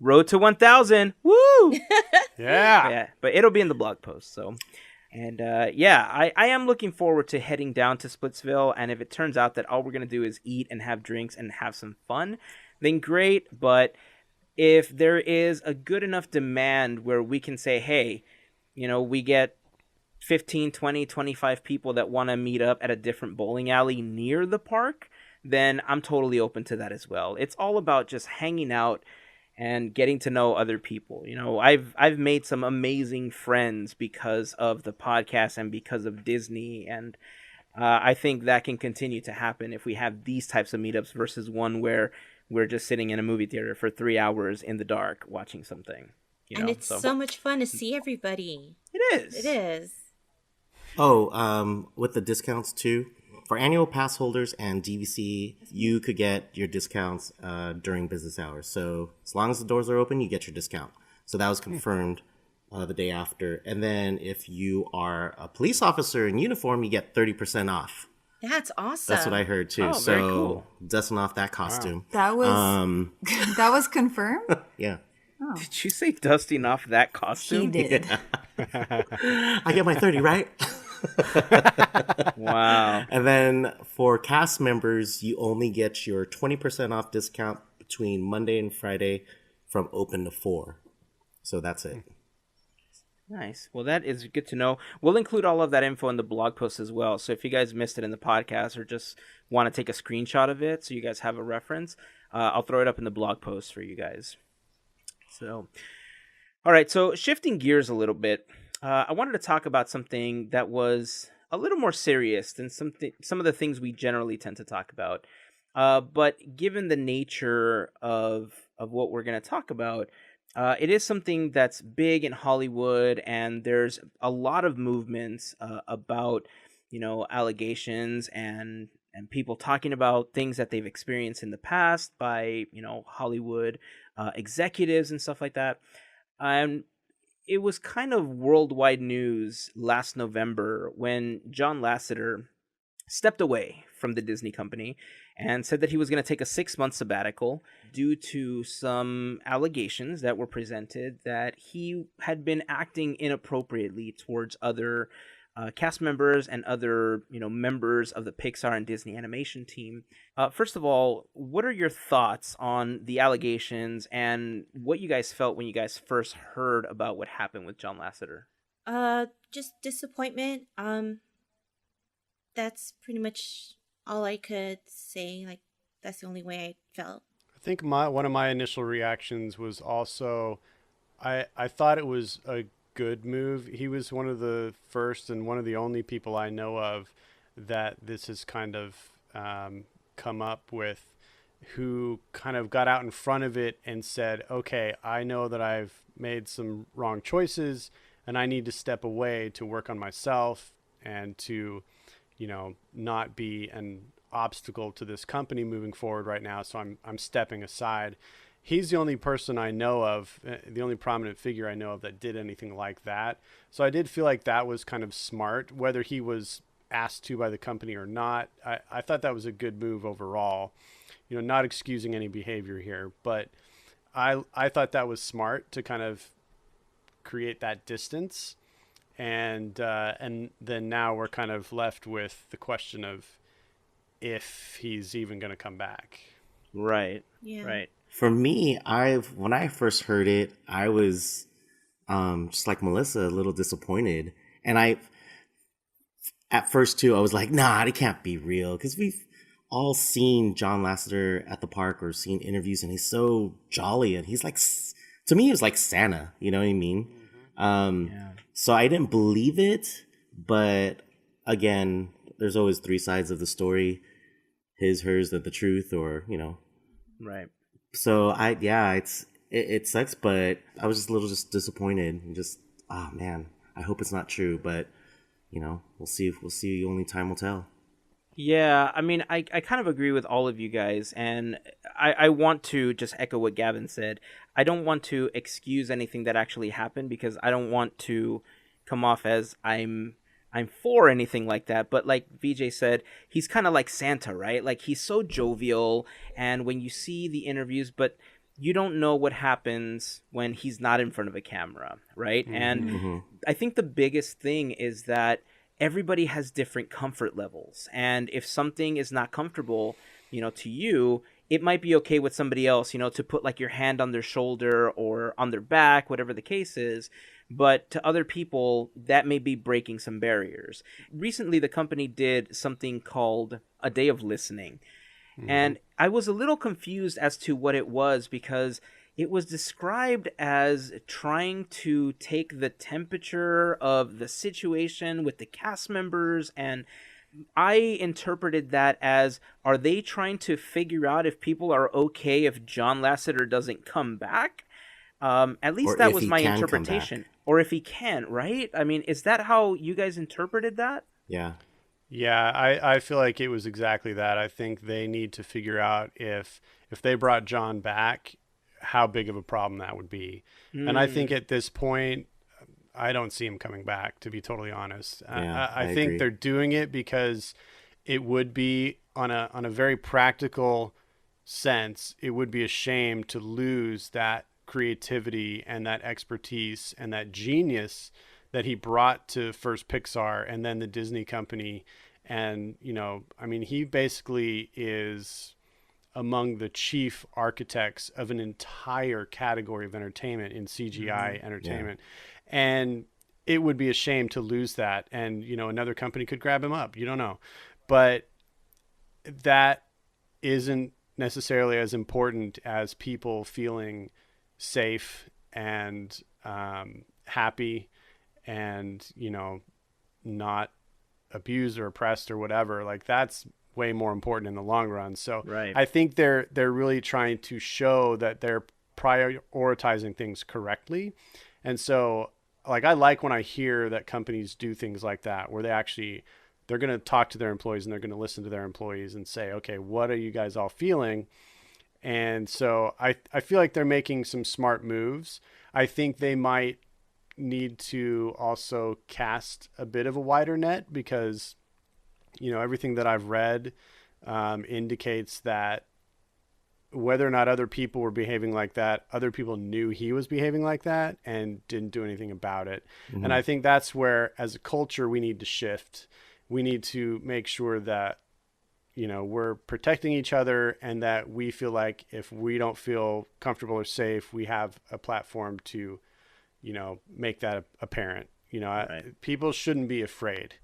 A: road to 1,000. Woo!
C: Yeah.
A: Yeah, but it'll be in the blog post. So, and I am looking forward to heading down to Splitsville. And if it turns out that all we're gonna do is eat and have drinks and have some fun, then great. But if there is a good enough demand where we can say, hey, we get 15, 20, 25 people that want to meet up at a different bowling alley near the park, then I'm totally open to that as well. It's all about just hanging out and getting to know other people. I've made some amazing friends because of the podcast and because of Disney, and I think that can continue to happen if we have these types of meetups versus one where we're just sitting in a movie theater for 3 hours in the dark watching something.
B: And it's so much fun to see everybody.
A: It is.
B: It is.
D: Oh, with the discounts too. For annual pass holders and DVC, you could get your discounts during business hours. So as long as the doors are open, you get your discount. So that was confirmed the day after. And then if you are a police officer in uniform, you get 30% off.
B: That's awesome.
D: That's what I heard too.
A: Oh,
D: so
A: very cool.
D: dusting off that costume.
E: That was that was confirmed.
D: Yeah.
A: Did you say dusting off that costume?
E: He did.
D: I get my 30, right?
A: Wow.
D: And then for cast members, you only get your 20% off discount between Monday and Friday from open to 4. So that's it.
A: Nice. Well, that is good to know. We'll include all of that info in the blog post as well. So if you guys missed it in the podcast or just want to take a screenshot of it so you guys have a reference, I'll throw it up in the blog post for you guys. So, all right. So shifting gears a little bit, I wanted to talk about something that was a little more serious than some of the things we generally tend to talk about. But given the nature of what we're going to talk about, it is something that's big in Hollywood, and there's a lot of movements about, allegations and people talking about things that they've experienced in the past by, Hollywood executives and stuff like that. And it was kind of worldwide news last November when John Lasseter stepped away from the Disney company and said that he was going to take a 6-month sabbatical due to some allegations that were presented that he had been acting inappropriately towards other cast members and other members of the Pixar and Disney animation team. First of all, what are your thoughts on the allegations and what you guys felt when you guys first heard about what happened with John Lasseter?
B: Just disappointment. That's pretty much all I could say. Like, that's the only way I felt.
C: I think one of my initial reactions was also, I thought it was a good move. He was one of the first and one of the only people I know of that this has kind of come up with, who kind of got out in front of it and said, okay, I know that I've made some wrong choices and I need to step away to work on myself and to, not be an obstacle to this company moving forward right now. So I'm stepping aside. He's the only person I know of, the only prominent figure I know of that did anything like that. So I did feel like that was kind of smart, whether he was asked to by the company or not. I thought that was a good move overall, not excusing any behavior here, but I thought that was smart to kind of create that distance. And then now we're kind of left with the question of if he's even going to come back.
A: Right.
B: Yeah.
A: Right.
D: For me, when I first heard it, I was just like Melissa, a little disappointed. And at first too, I was like, nah, it can't be real, because we've all seen John Lasseter at the park or seen interviews, and he's so jolly, and he's like, to me, he was like Santa. You know what I mean? Yeah. So I didn't believe it, but again, there's always three sides of the story: his, hers, the truth, or
A: Right.
D: So it sucks, but I was just a little disappointed and just, oh man, I hope it's not true, but we'll see. Only time will tell.
A: Yeah, I mean, I kind of agree with all of you guys, and I want to just echo what Gavin said. I don't want to excuse anything that actually happened, because I don't want to come off as I'm for anything like that. But like VJ said, he's kind of like Santa, right? Like, he's so jovial, and when you see the interviews, but you don't know what happens when he's not in front of a camera, right? And I think the biggest thing is that everybody has different comfort levels, and if something is not comfortable, to you, it might be okay with somebody else, to put like your hand on their shoulder or on their back, whatever the case is. But to other people, that may be breaking some barriers. Recently, the company did something called a day of listening. And I was a little confused as to what it was, because it was described as trying to take the temperature of the situation with the cast members, and I interpreted that as, are they trying to figure out if people are okay if John Lasseter doesn't come back? At least that was my interpretation. Or if he can, right? I mean, is that how you guys interpreted that?
D: Yeah.
C: Yeah, I feel like it was exactly that. I think they need to figure out if they brought John back, how big of a problem that would be. And I think at this point, I don't see him coming back, to be totally honest.
D: Yeah,
C: I think
D: agree.
C: they're doing it because it would be, on a very practical sense, it would be a shame to lose that creativity and that expertise and that genius that he brought to first Pixar and then the Disney company. And, I mean, he basically is among the chief architects of an entire category of entertainment in CGI entertainment. Yeah. And it would be a shame to lose that. And, another company could grab him up. You don't know. But that isn't necessarily as important as people feeling safe and happy and, not abused or oppressed or whatever. Like, that's way more important in the long run. So
A: right.
C: I think they're really trying to show that they're prioritizing things correctly. And so, like, I like when I hear that companies do things like that, where they're going to talk to their employees and they're going to listen to their employees and say, okay, what are you guys all feeling? And so I feel like they're making some smart moves. I think they might need to also cast a bit of a wider net, because everything that I've read indicates that whether or not other people were behaving like that, other people knew he was behaving like that and didn't do anything about it. Mm-hmm. And I think that's where, as a culture, we need to shift. We need to make sure that, you know, we're protecting each other, and that we feel like if we don't feel comfortable or safe, we have a platform to, you know, make that apparent. You know, right. People shouldn't be afraid.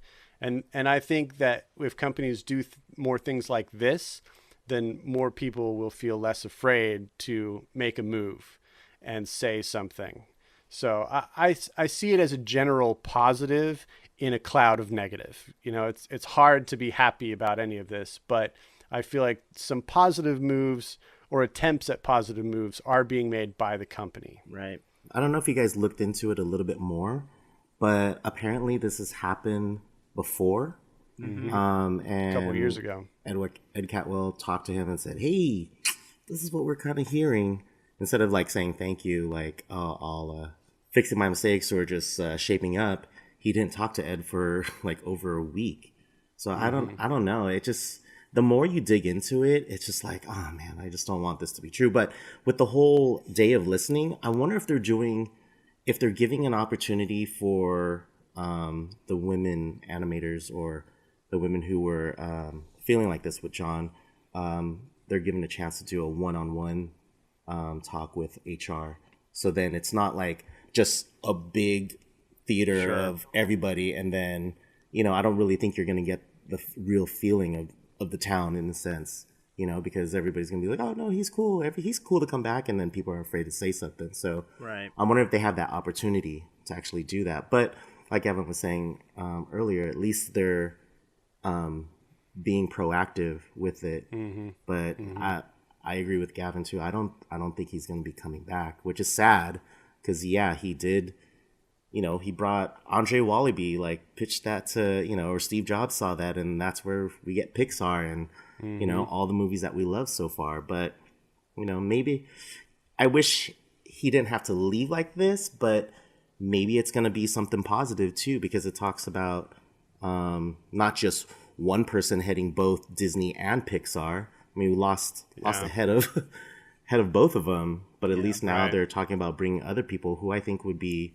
C: And I think that if companies do more things like this, then more people will feel less afraid to make a move and say something. So I see it as a general positive in a cloud of negative. You know, it's hard to be happy about any of this, but I feel like some positive moves or attempts at positive moves are being made by the company.
A: Right.
D: I don't know if you guys looked into it a little bit more, but apparently this has happened before.
C: Mm-hmm.
D: And
C: a couple of years ago.
D: Ed Catwell talked to him and said, hey, this is what we're kind of hearing. Instead of like saying thank you, like, I'll fixing my mistakes or just shaping up, he didn't talk to Ed for like over a week. So mm-hmm. I don't know. It just, the more you dig into it, it's just like, oh man, I just don't want this to be true. But with the whole day of listening, I wonder if they're giving an opportunity for the women animators or the women who were feeling like this with John, they're given a chance to do a one-on-one talk with HR. So then it's not like just a big theater of everybody. And then, you know, I don't really think you're going to get the real feeling of the town in a sense, you know, because everybody's going to be like, oh, no, he's cool. He's cool to come back. And then people are afraid to say something. So
A: right.
D: I'm wondering if they have that opportunity to actually do that. But like Gavin was saying earlier, at least they're being proactive with it. Mm-hmm. But mm-hmm. I agree with Gavin too. I don't think he's going to be coming back, which is sad because he did, you know, he brought Andre Wallaby, like pitched that to, you know, or Steve Jobs saw that, and that's where we get Pixar and mm-hmm. you know, all the movies that we love so far. But, you know, maybe I wish he didn't have to leave like this, but maybe it's going to be something positive too, because it talks about not just one person heading both Disney and Pixar. I mean, we lost the head of both of them, but at least now they're talking about bringing other people who I think would be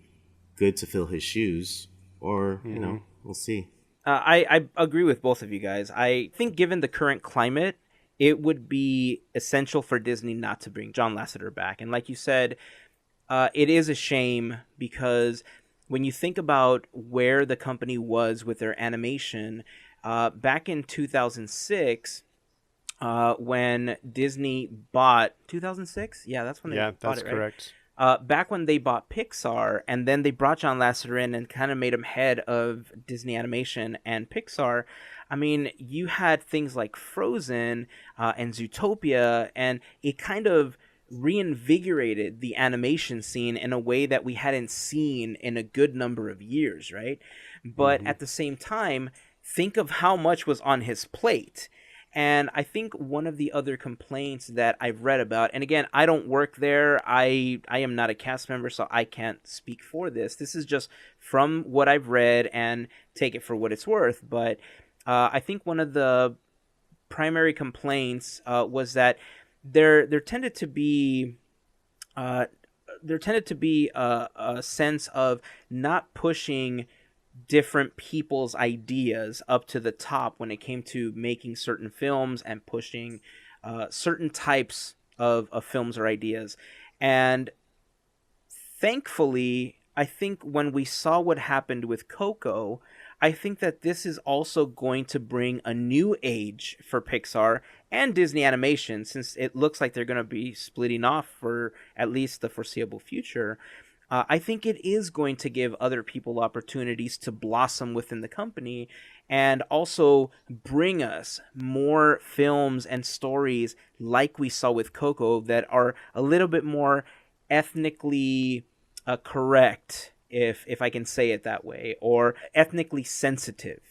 D: good to fill his shoes, or mm-hmm. you know, we'll see.
A: I agree with both of you guys. I think given the current climate, it would be essential for Disney not to bring John Lasseter back. And like you said, it is a shame because when you think about where the company was with their animation, back in 2006, when Disney bought 2006, that's when they bought
C: that's
A: it, right?
C: Correct.
A: Back when they bought Pixar, and then they brought John Lasseter in and kind of made him head of Disney Animation and Pixar. I mean, you had things like Frozen and Zootopia, and it kind of reinvigorated the animation scene in a way that we hadn't seen in a good number of years, right? But mm-hmm. at the same time, think of how much was on his plate. And I think one of the other complaints that I've read about, and again, I don't work there, I am not a cast member, so I can't speak for this. This is just from what I've read, and take it for what it's worth. But I think one of the primary complaints was that there tended to be a sense of not pushing different people's ideas up to the top when it came to making certain films and pushing certain types of films or ideas. And thankfully, I think when we saw what happened with Coco, I think that this is also going to bring a new age for Pixar and Disney Animation, since it looks like they're going to be splitting off for at least the foreseeable future. I think it is going to give other people opportunities to blossom within the company and also bring us more films and stories like we saw with Coco that are a little bit more ethnically correct, if I can say it that way, or ethnically sensitive.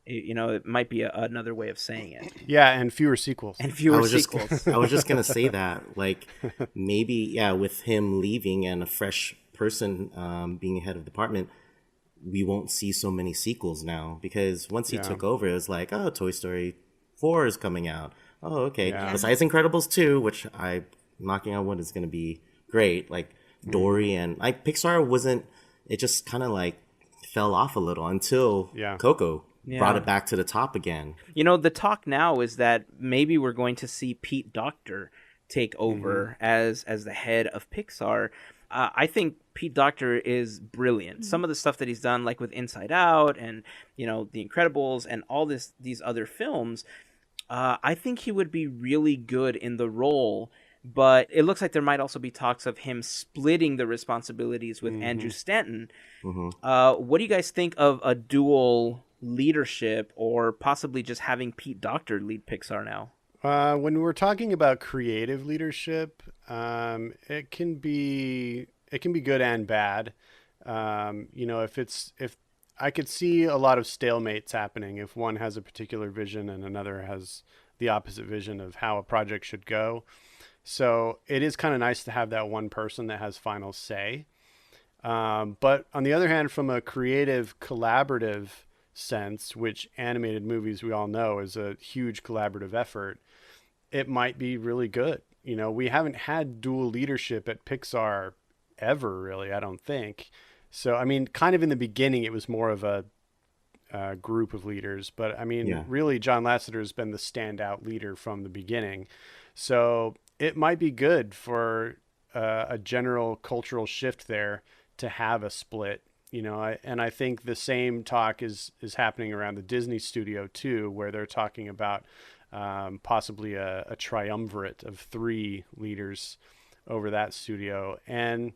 A: You know, it might be another way of saying it.
C: Yeah, and fewer sequels.
A: I was just
D: going to say that. Like, maybe, with him leaving and a fresh person being head of department, we won't see so many sequels now. Because once he took over, it was like, oh, Toy Story 4 is coming out. oh, okay.
C: Yeah.
D: Besides Incredibles 2, which I'm knocking on wood is going to be great, like Dory and like Pixar wasn't, it just kind of like fell off a little until Coco brought it back to the top again.
A: You know, the talk now is that maybe we're going to see Pete Docter take over as the head of Pixar. I think Pete Docter is brilliant. Some of the stuff that he's done, like with Inside Out and, you know, The Incredibles and all these other films, I think he would be really good in the role. But it looks like there might also be talks of him splitting the responsibilities with Andrew Stanton. What do you guys think of a dual leadership, or possibly just having Pete Docter lead Pixar now?
C: When we're talking about creative leadership, it can be good and bad. You know, if I could see a lot of stalemates happening if one has a particular vision and another has the opposite vision of how a project should go. So it is kind of nice to have that one person that has final say. But on the other hand, from a creative, collaborative sense, which animated movies we all know is a huge collaborative effort, it might be really good. You know, we haven't had dual leadership at Pixar ever, really, I don't think. So, I mean, kind of in the beginning, it was more of a group of leaders. But, I mean, really, John Lasseter has been the standout leader from the beginning. So it might be good for a general cultural shift there to have a split. You know, and I think the same talk is happening around the Disney studio, too, where they're talking about possibly a triumvirate of 3 leaders over that studio. And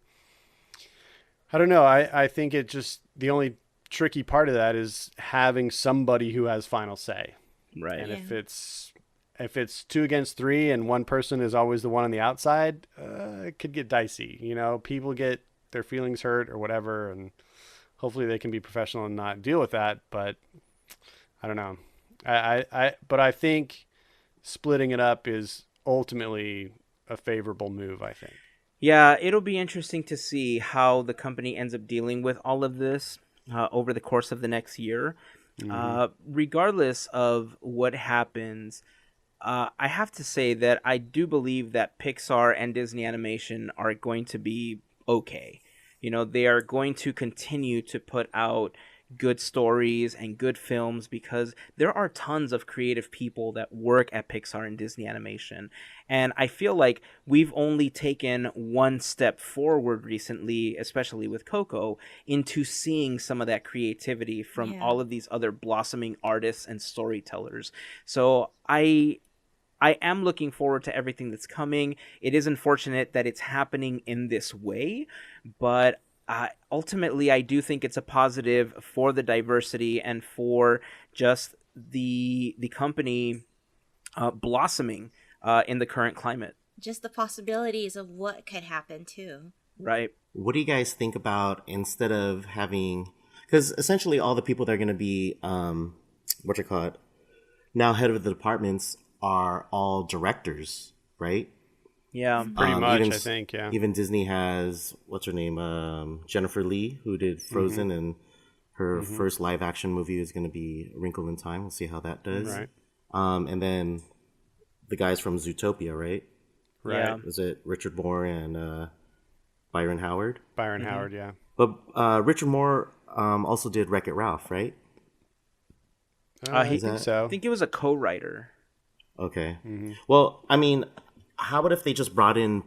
C: I don't know. I think it just, the only tricky part of that is having somebody who has final say.
A: Right.
C: And if it's 2 against 3 and one person is always the one on the outside, it could get dicey. You know, people get their feelings hurt or whatever, and hopefully they can be professional and not deal with that. But I don't know. But I think splitting it up is ultimately a favorable move, I think.
A: Yeah, it'll be interesting to see how the company ends up dealing with all of this over the course of the next year. Regardless of what happens, I have to say that I do believe that Pixar and Disney Animation are going to be okay. You know, they are going to continue to put out good stories and good films because there are tons of creative people that work at Pixar and Disney Animation. And I feel like we've only taken one step forward recently, especially with Coco, into seeing some of that creativity from all of these other blossoming artists and storytellers. So I am looking forward to everything that's coming. It is unfortunate that it's happening in this way, but ultimately, I do think it's a positive for the diversity and for just the company blossoming in the current climate.
B: Just the possibilities of what could happen too.
A: Right.
D: What do you guys think about instead of having, because essentially all the people that are going to be, now head of the departments are all directors, right?
A: Yeah,
C: pretty much. I think. Yeah.
D: Even Disney has what's her name, Jennifer Lee, who did Frozen, and her first live action movie is going to be A Wrinkle in Time. We'll see how that does.
C: Right.
D: And then the guys from Zootopia, right?
C: Right.
A: Yeah.
D: Was it Richard Moore and Byron Howard?
C: Byron Howard, yeah.
D: But Richard Moore also did Wreck-It Ralph, right?
C: I think so.
A: I think he was a co-writer.
D: Okay. Well, I mean, how about if they just brought in,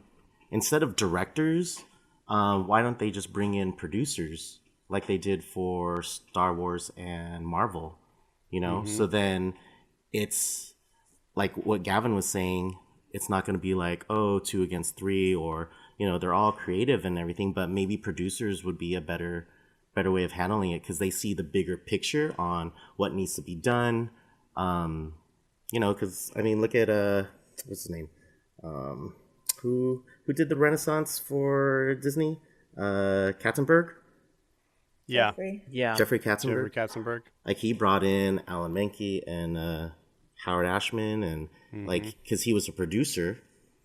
D: instead of directors, why don't they just bring in producers like they did for Star Wars and Marvel? You know, so then it's like what Gavin was saying. It's not going to be like, 2 against 3, or, you know, they're all creative and everything, but maybe producers would be a better way of handling it because they see the bigger picture on what needs to be done. You know, because, I mean, look at, what's his name? Who did the Renaissance for Disney? Katzenberg?
C: Yeah.
A: Yeah.
D: Jeffrey Katzenberg. Like, he brought in Alan Menke and Howard Ashman, and like, because he was a producer,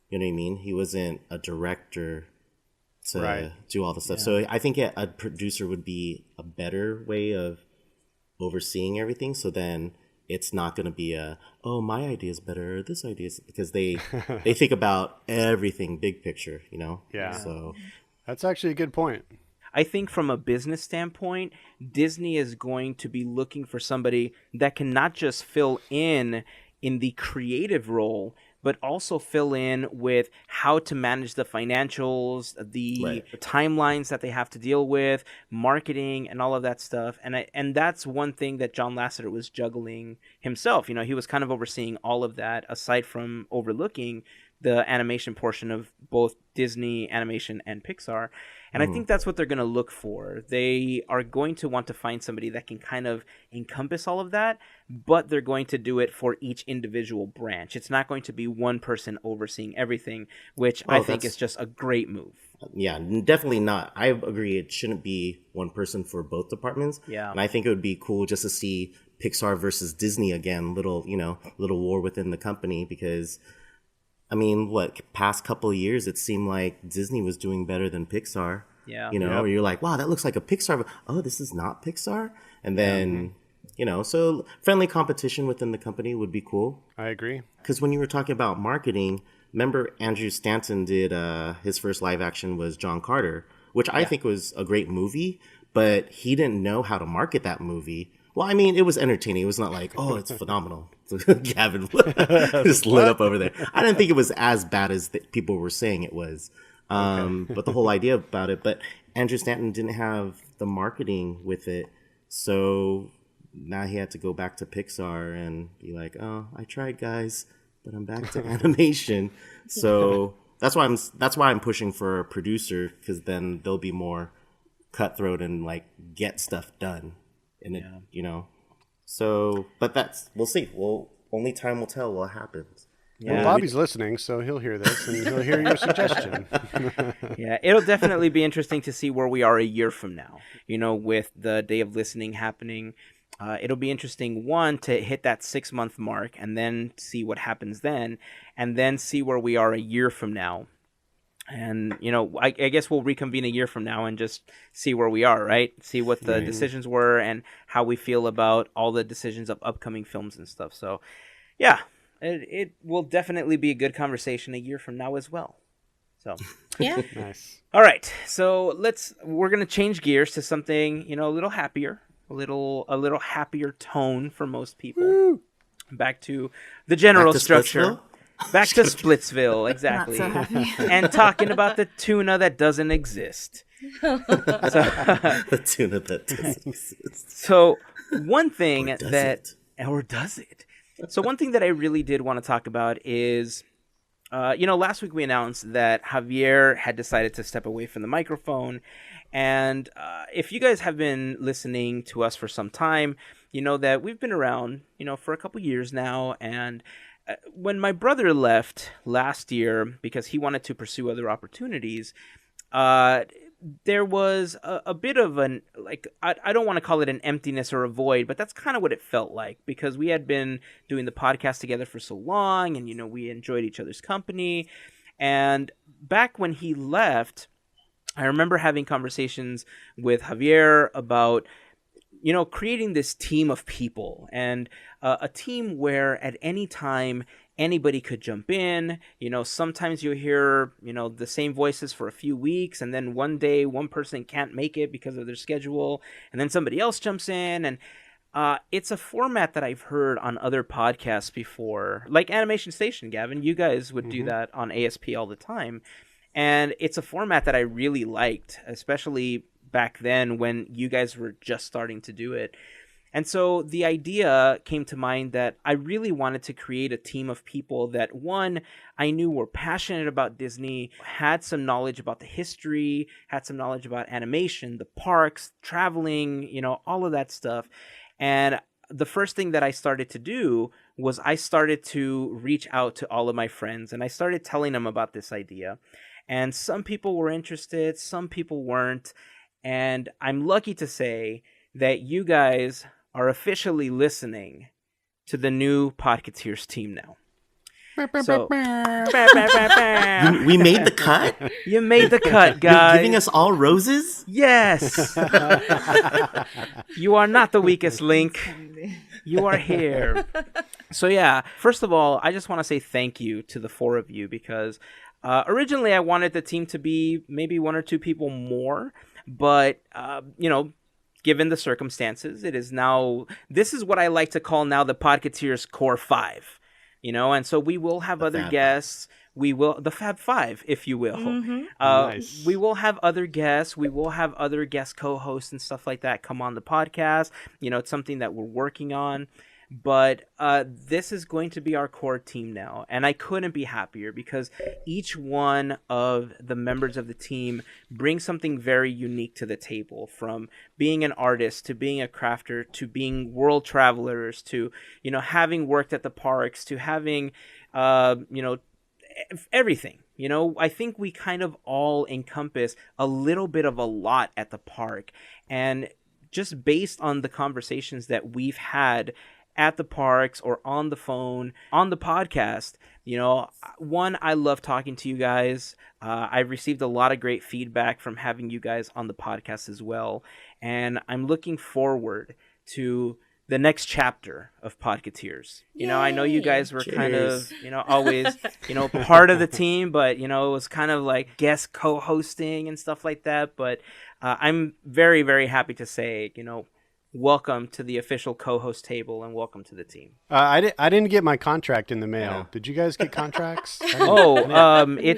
D: you know what I mean? He wasn't a director to do all the stuff. So I think a producer would be a better way of overseeing everything. So then it's not going to be my idea is better, or this idea is, because they think about everything big picture,
C: Yeah.
D: So
C: That's actually a good point.
A: I think from a business standpoint, Disney is going to be looking for somebody that can not just fill in the creative role, but also fill in with how to manage the financials, the timelines that they have to deal with, marketing, and all of that stuff. And that's one thing that John Lasseter was juggling himself. He was kind of overseeing all of that, aside from overlooking the animation portion of both Disney Animation and Pixar. And I think that's what they're going to look for. They are going to want to find somebody that can kind of encompass all of that, but they're going to do it for each individual branch. It's not going to be one person overseeing everything, which I think is just a great move.
D: Yeah, definitely not. I agree. It shouldn't be one person for both departments.
A: Yeah.
D: And I think it would be cool just to see Pixar versus Disney again, little war within the company, because past couple of years, it seemed like Disney was doing better than Pixar.
A: Yeah.
D: Or you're like, wow, that looks like a Pixar. But, oh, this is not Pixar? And then, so friendly competition within the company would be cool.
C: I agree.
D: Because when you were talking about marketing, remember Andrew Stanton did his first live action was John Carter, which I think was a great movie, but he didn't know how to market that movie. Well, it was entertaining. It was not like, oh, it's phenomenal. Gavin just lit up over there. I didn't think it was as bad as people were saying it was. But the whole idea about it. But Andrew Stanton didn't have the marketing with it. So now he had to go back to Pixar and be like, oh, I tried, guys, but I'm back to animation. So that's why I'm pushing for a producer, because then they'll be more cutthroat and get stuff done. And it, so, but we'll see. Only time will tell what happens.
A: Yeah.
C: Well, Bobby's listening, so he'll hear this and he'll hear your suggestion.
A: Yeah, it'll definitely be interesting to see where we are a year from now. With the day of listening happening, it'll be interesting, one, to hit that 6-month mark and then see what happens then, and then see where we are a year from now. And, I guess we'll reconvene a year from now and just see where we are, right? See what the decisions were and how we feel about all the decisions of upcoming films and stuff. So, yeah, it will definitely be a good conversation a year from now as well. So,
B: Yeah.
C: Nice.
A: all right. So we're going to change gears to something, a little happier, a little happier tone for most people.
C: Woo.
A: Back to the general
D: Back to
A: structure.
D: Splitsville?
A: Back to Splitsville, exactly.
E: Not so happy.
A: And talking about the tuna that doesn't exist.
D: The tuna that doesn't exist.
A: So one thing
D: Or does
A: that,
D: it?
A: or does it? So one thing that I really did want to talk about is, last week we announced that Javier had decided to step away from the microphone. And if you guys have been listening to us for some time, you know that we've been around, for a couple years now. And when my brother left last year because he wanted to pursue other opportunities, there was a bit of an, I don't want to call it an emptiness or a void, but that's kind of what it felt like, because we had been doing the podcast together for so long, and, we enjoyed each other's company. And back when he left, I remember having conversations with Javier about, creating this team of people, and a team where at any time anybody could jump in. Sometimes you hear, the same voices for a few weeks, and then one day one person can't make it because of their schedule, and then somebody else jumps in. And it's a format that I've heard on other podcasts before, like Animation Station, Gavin. You guys would do that on ASP all the time. And it's a format that I really liked, especially back then when you guys were just starting to do it. And so the idea came to mind that I really wanted to create a team of people that, one, I knew were passionate about Disney, had some knowledge about the history, had some knowledge about animation, the parks, traveling, all of that stuff. And the first thing that I started to do was I started to reach out to all of my friends, and I started telling them about this idea. And some people were interested, some people weren't. And I'm lucky to say that you guys are officially listening to the new Podketeers team now. So,
D: We made the cut?
A: you made the cut,
D: You're
A: guys.
D: giving us all roses?
A: Yes. You are not the weakest link. You are here. So yeah, first of all, I just want to say thank you to the four of you because originally I wanted the team to be maybe one or two people more, but given the circumstances, it is now, this is what I like to call now the Podketeers Core 5, and so we will have other guests. We will, the Fab Five, if you will.
C: Nice.
A: We will have other guests. We will have other guest co-hosts and stuff like that come on the podcast. It's something that we're working on. But this is going to be our core team now. And I couldn't be happier because each one of the members of the team brings something very unique to the table, from being an artist to being a crafter to being world travelers to, having worked at the parks to having, everything. I think we kind of all encompass a little bit of a lot at the park. And just based on the conversations that we've had at the parks or on the phone, on the podcast, one, I love talking to you guys. I've received a lot of great feedback from having you guys on the podcast as well. And I'm looking forward to the next chapter of Podketeers. I know you guys were kind of, always, part of the team, but, it was kind of like guest co-hosting and stuff like that. But I'm very, very happy to say, welcome to the official co-host table and welcome to the team.
C: I didn't get my contract in the mail. Yeah. Did you guys get contracts?
A: It's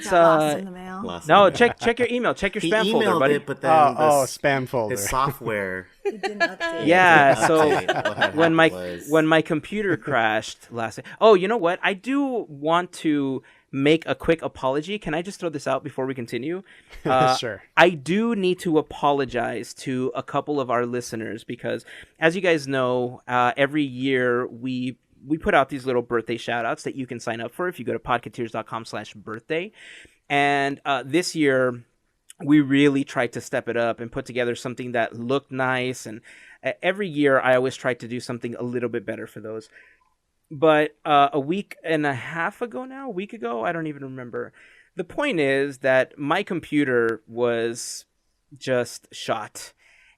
E: lost in the mail.
A: No, check your email, check your spam folder, buddy.
D: It, but then
C: spam folder.
D: His software.
E: It didn't update.
A: Yeah, so when my computer crashed last night. Oh, you know what? I do want to make a quick apology. Can I just throw this out before we continue?
C: Sure.
A: I do need to apologize to a couple of our listeners because, as you guys know, every year we put out these little birthday shout outs that you can sign up for if you go to podketeers.com/birthday. And this year we really tried to step it up and put together something that looked nice. And every year I always try to do something a little bit better for those. But a week and a week ago, I don't even remember. The point is that my computer was just shot.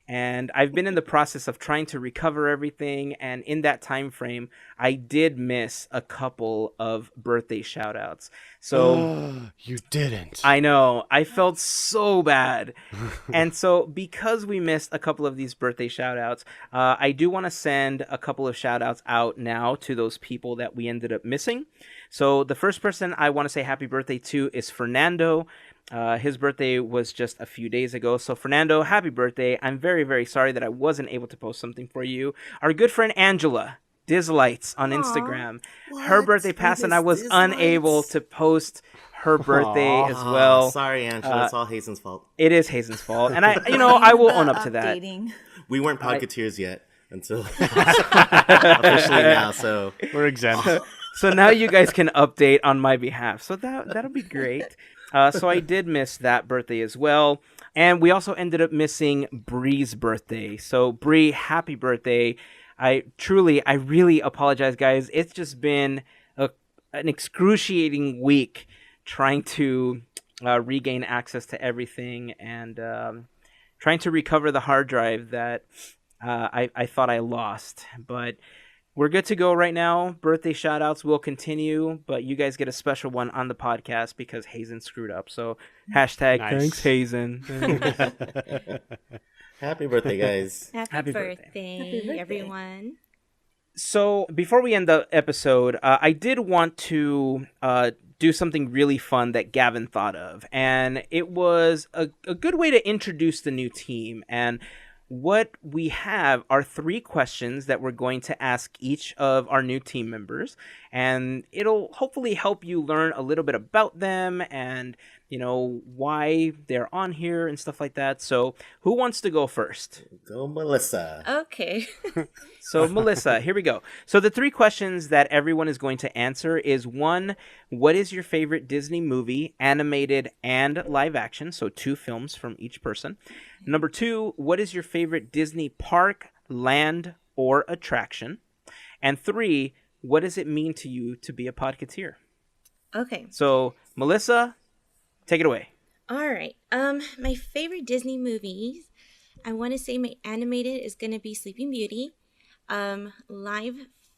A: And I've been in the process of trying to recover everything. And in that time frame, I did miss a couple of birthday shout outs. So
C: you didn't.
A: I know. I felt so bad. And so because we missed a couple of these birthday shout outs, I do want to send a couple of shout outs out now to those people that we ended up missing. So the first person I want to say happy birthday to is Fernando. His birthday was just a few days ago. So Fernando, happy birthday. I'm very, very sorry that I wasn't able to post something for you. Our good friend Angela, Dizlights on Instagram. Her birthday passed and I was unable to post her birthday as well.
D: Sorry, Angela. It's all Heyzen's fault.
A: It is Heyzen's fault. And I will own up to that.
D: We weren't Podketeers yet until officially now, so
C: we're exempt.
A: So now you guys can update on my behalf. So that'll be great. So I did miss that birthday as well. And we also ended up missing Bree's birthday. So Bree, happy birthday. I really apologize, guys. It's just been an excruciating week trying to regain access to everything and trying to recover the hard drive that I thought I lost. But we're good to go right now. Birthday shout-outs will continue, but you guys get a special one on the podcast because Heyzen screwed up. So hashtag
C: nice.
A: Thanks, Heyzen.
B: Happy birthday,
A: guys.
B: Happy birthday, everyone.
A: So before we end the episode, I did want to do something really fun that Gavin thought of. And it was a good way to introduce the new team. And what we have are 3 questions that we're going to ask each of our new team members, and it'll hopefully help you learn a little bit about them and, why they're on here and stuff like that. So who wants to go first?
D: Go Melissa.
B: Okay.
A: So Melissa, here we go. So the 3 questions that everyone is going to answer is 1, what is your favorite Disney movie, animated and live action? So 2 films from each person. Number 2, what is your favorite Disney park, land, or attraction? And 3, what does it mean to you to be a Podketeer?
B: Okay.
A: So Melissa, take it away.
B: All right. My favorite Disney movies, I want to say my animated is going to be Sleeping Beauty. Live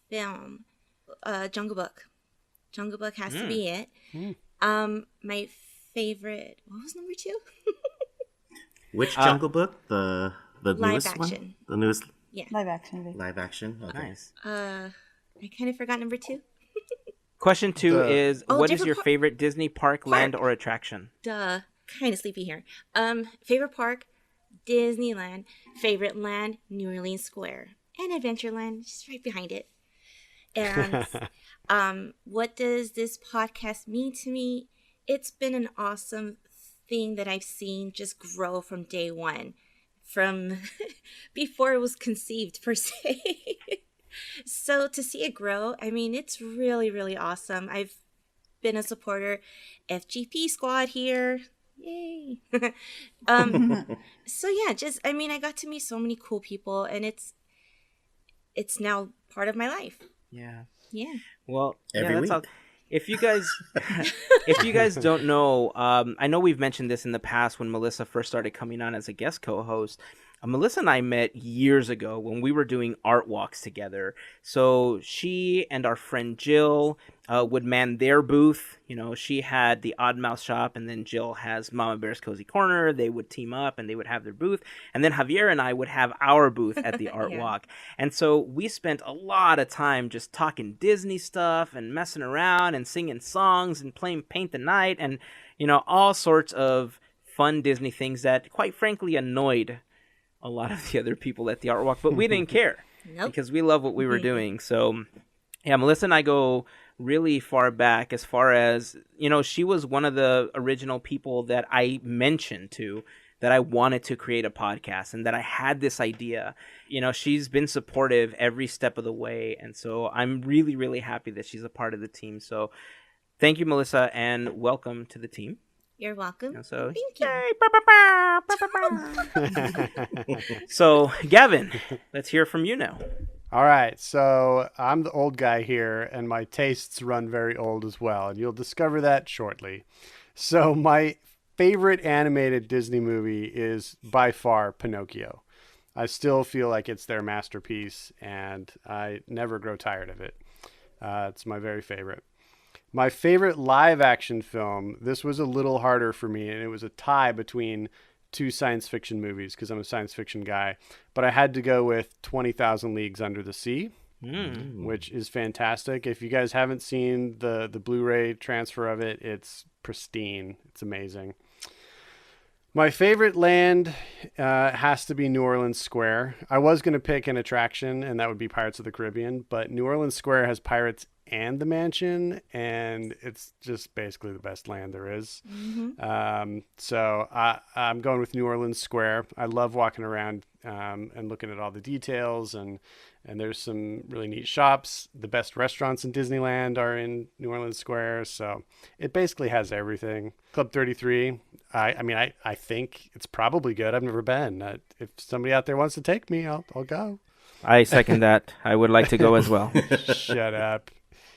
B: film, Jungle Book. Jungle Book has to be it. My favorite. What was number 2?
D: Which Jungle Book? The
B: Live
D: newest
B: action.
D: one? The newest
B: Yeah.
E: Live action.
D: live action? Okay.
A: Nice.
B: I kind of forgot number 2.
A: Question 2 is, what is
B: different
A: your favorite Disney park, land, or attraction?
B: Duh. Kind of sleepy here. Favorite park, Disneyland. Favorite land, New Orleans Square. And Adventureland, just right behind it. And what does this podcast mean to me? It's been an awesome thing that I've seen just grow from day one. From before it was conceived, per se. So to see it grow, I mean, it's really, really awesome. I've been a supporter. FGP Squad here. Yay. So yeah, I got to meet so many cool people, and it's now part of my life.
A: Yeah.
B: Yeah.
A: Well,
D: Every week.
A: all. If you guys don't know, I know we've mentioned this in the past when Melissa first started coming on as a guest co-host. Melissa and I met years ago when we were doing art walks together. So she and our friend Jill would man their booth. You know, she had the Odd Mouse Shop, and then Jill has Mama Bear's Cozy Corner. They would team up and they would have their booth. And then Javier and I would have our booth at the art
B: Yeah.
A: walk. And so we spent a lot of time just talking Disney stuff and messing around and singing songs and playing Paint the Night and, you know, all sorts of fun Disney things that, quite frankly, annoyed a lot of the other people at the art walk, but we didn't care because we love what we were doing. So yeah, Melissa and I go really far back, as far as, you know, she was one of the original people that I mentioned to, that I wanted to create a podcast and that I had this idea. You know, she's been supportive every step of the way. And so I'm really, really happy that she's a part of the team. So thank you, Melissa, and welcome to the team.
B: You're welcome.
A: And so,
B: Thank you.
A: So, Gavin, let's hear from you now.
C: All right, so I'm the old guy here, and my tastes run very old as well, and you'll discover that shortly. So my favorite animated Disney movie is by far Pinocchio. I still feel like it's their masterpiece, and I never grow tired of it. It's my very favorite. My favorite live action film, this was a little harder for me, and it was a tie between two science fiction movies because I'm a science fiction guy, but I had to go with 20,000 Leagues Under the Sea, which is fantastic. If you guys haven't seen the Blu-ray transfer of it, it's pristine. It's amazing. My favorite land has to be New Orleans Square. I was going to pick an attraction, and that would be Pirates of the Caribbean, but New Orleans Square has pirates and the mansion, and it's just basically the best land there is. So I'm going with New Orleans Square. I love walking around and looking at all the details, and there's some really neat shops. The best restaurants in Disneyland are in New Orleans Square, so it basically has everything. Club 33, I think it's probably good. I've never been. If somebody out there wants to take me, I'll go.
A: I second that. I would like to go as well.
C: Shut up.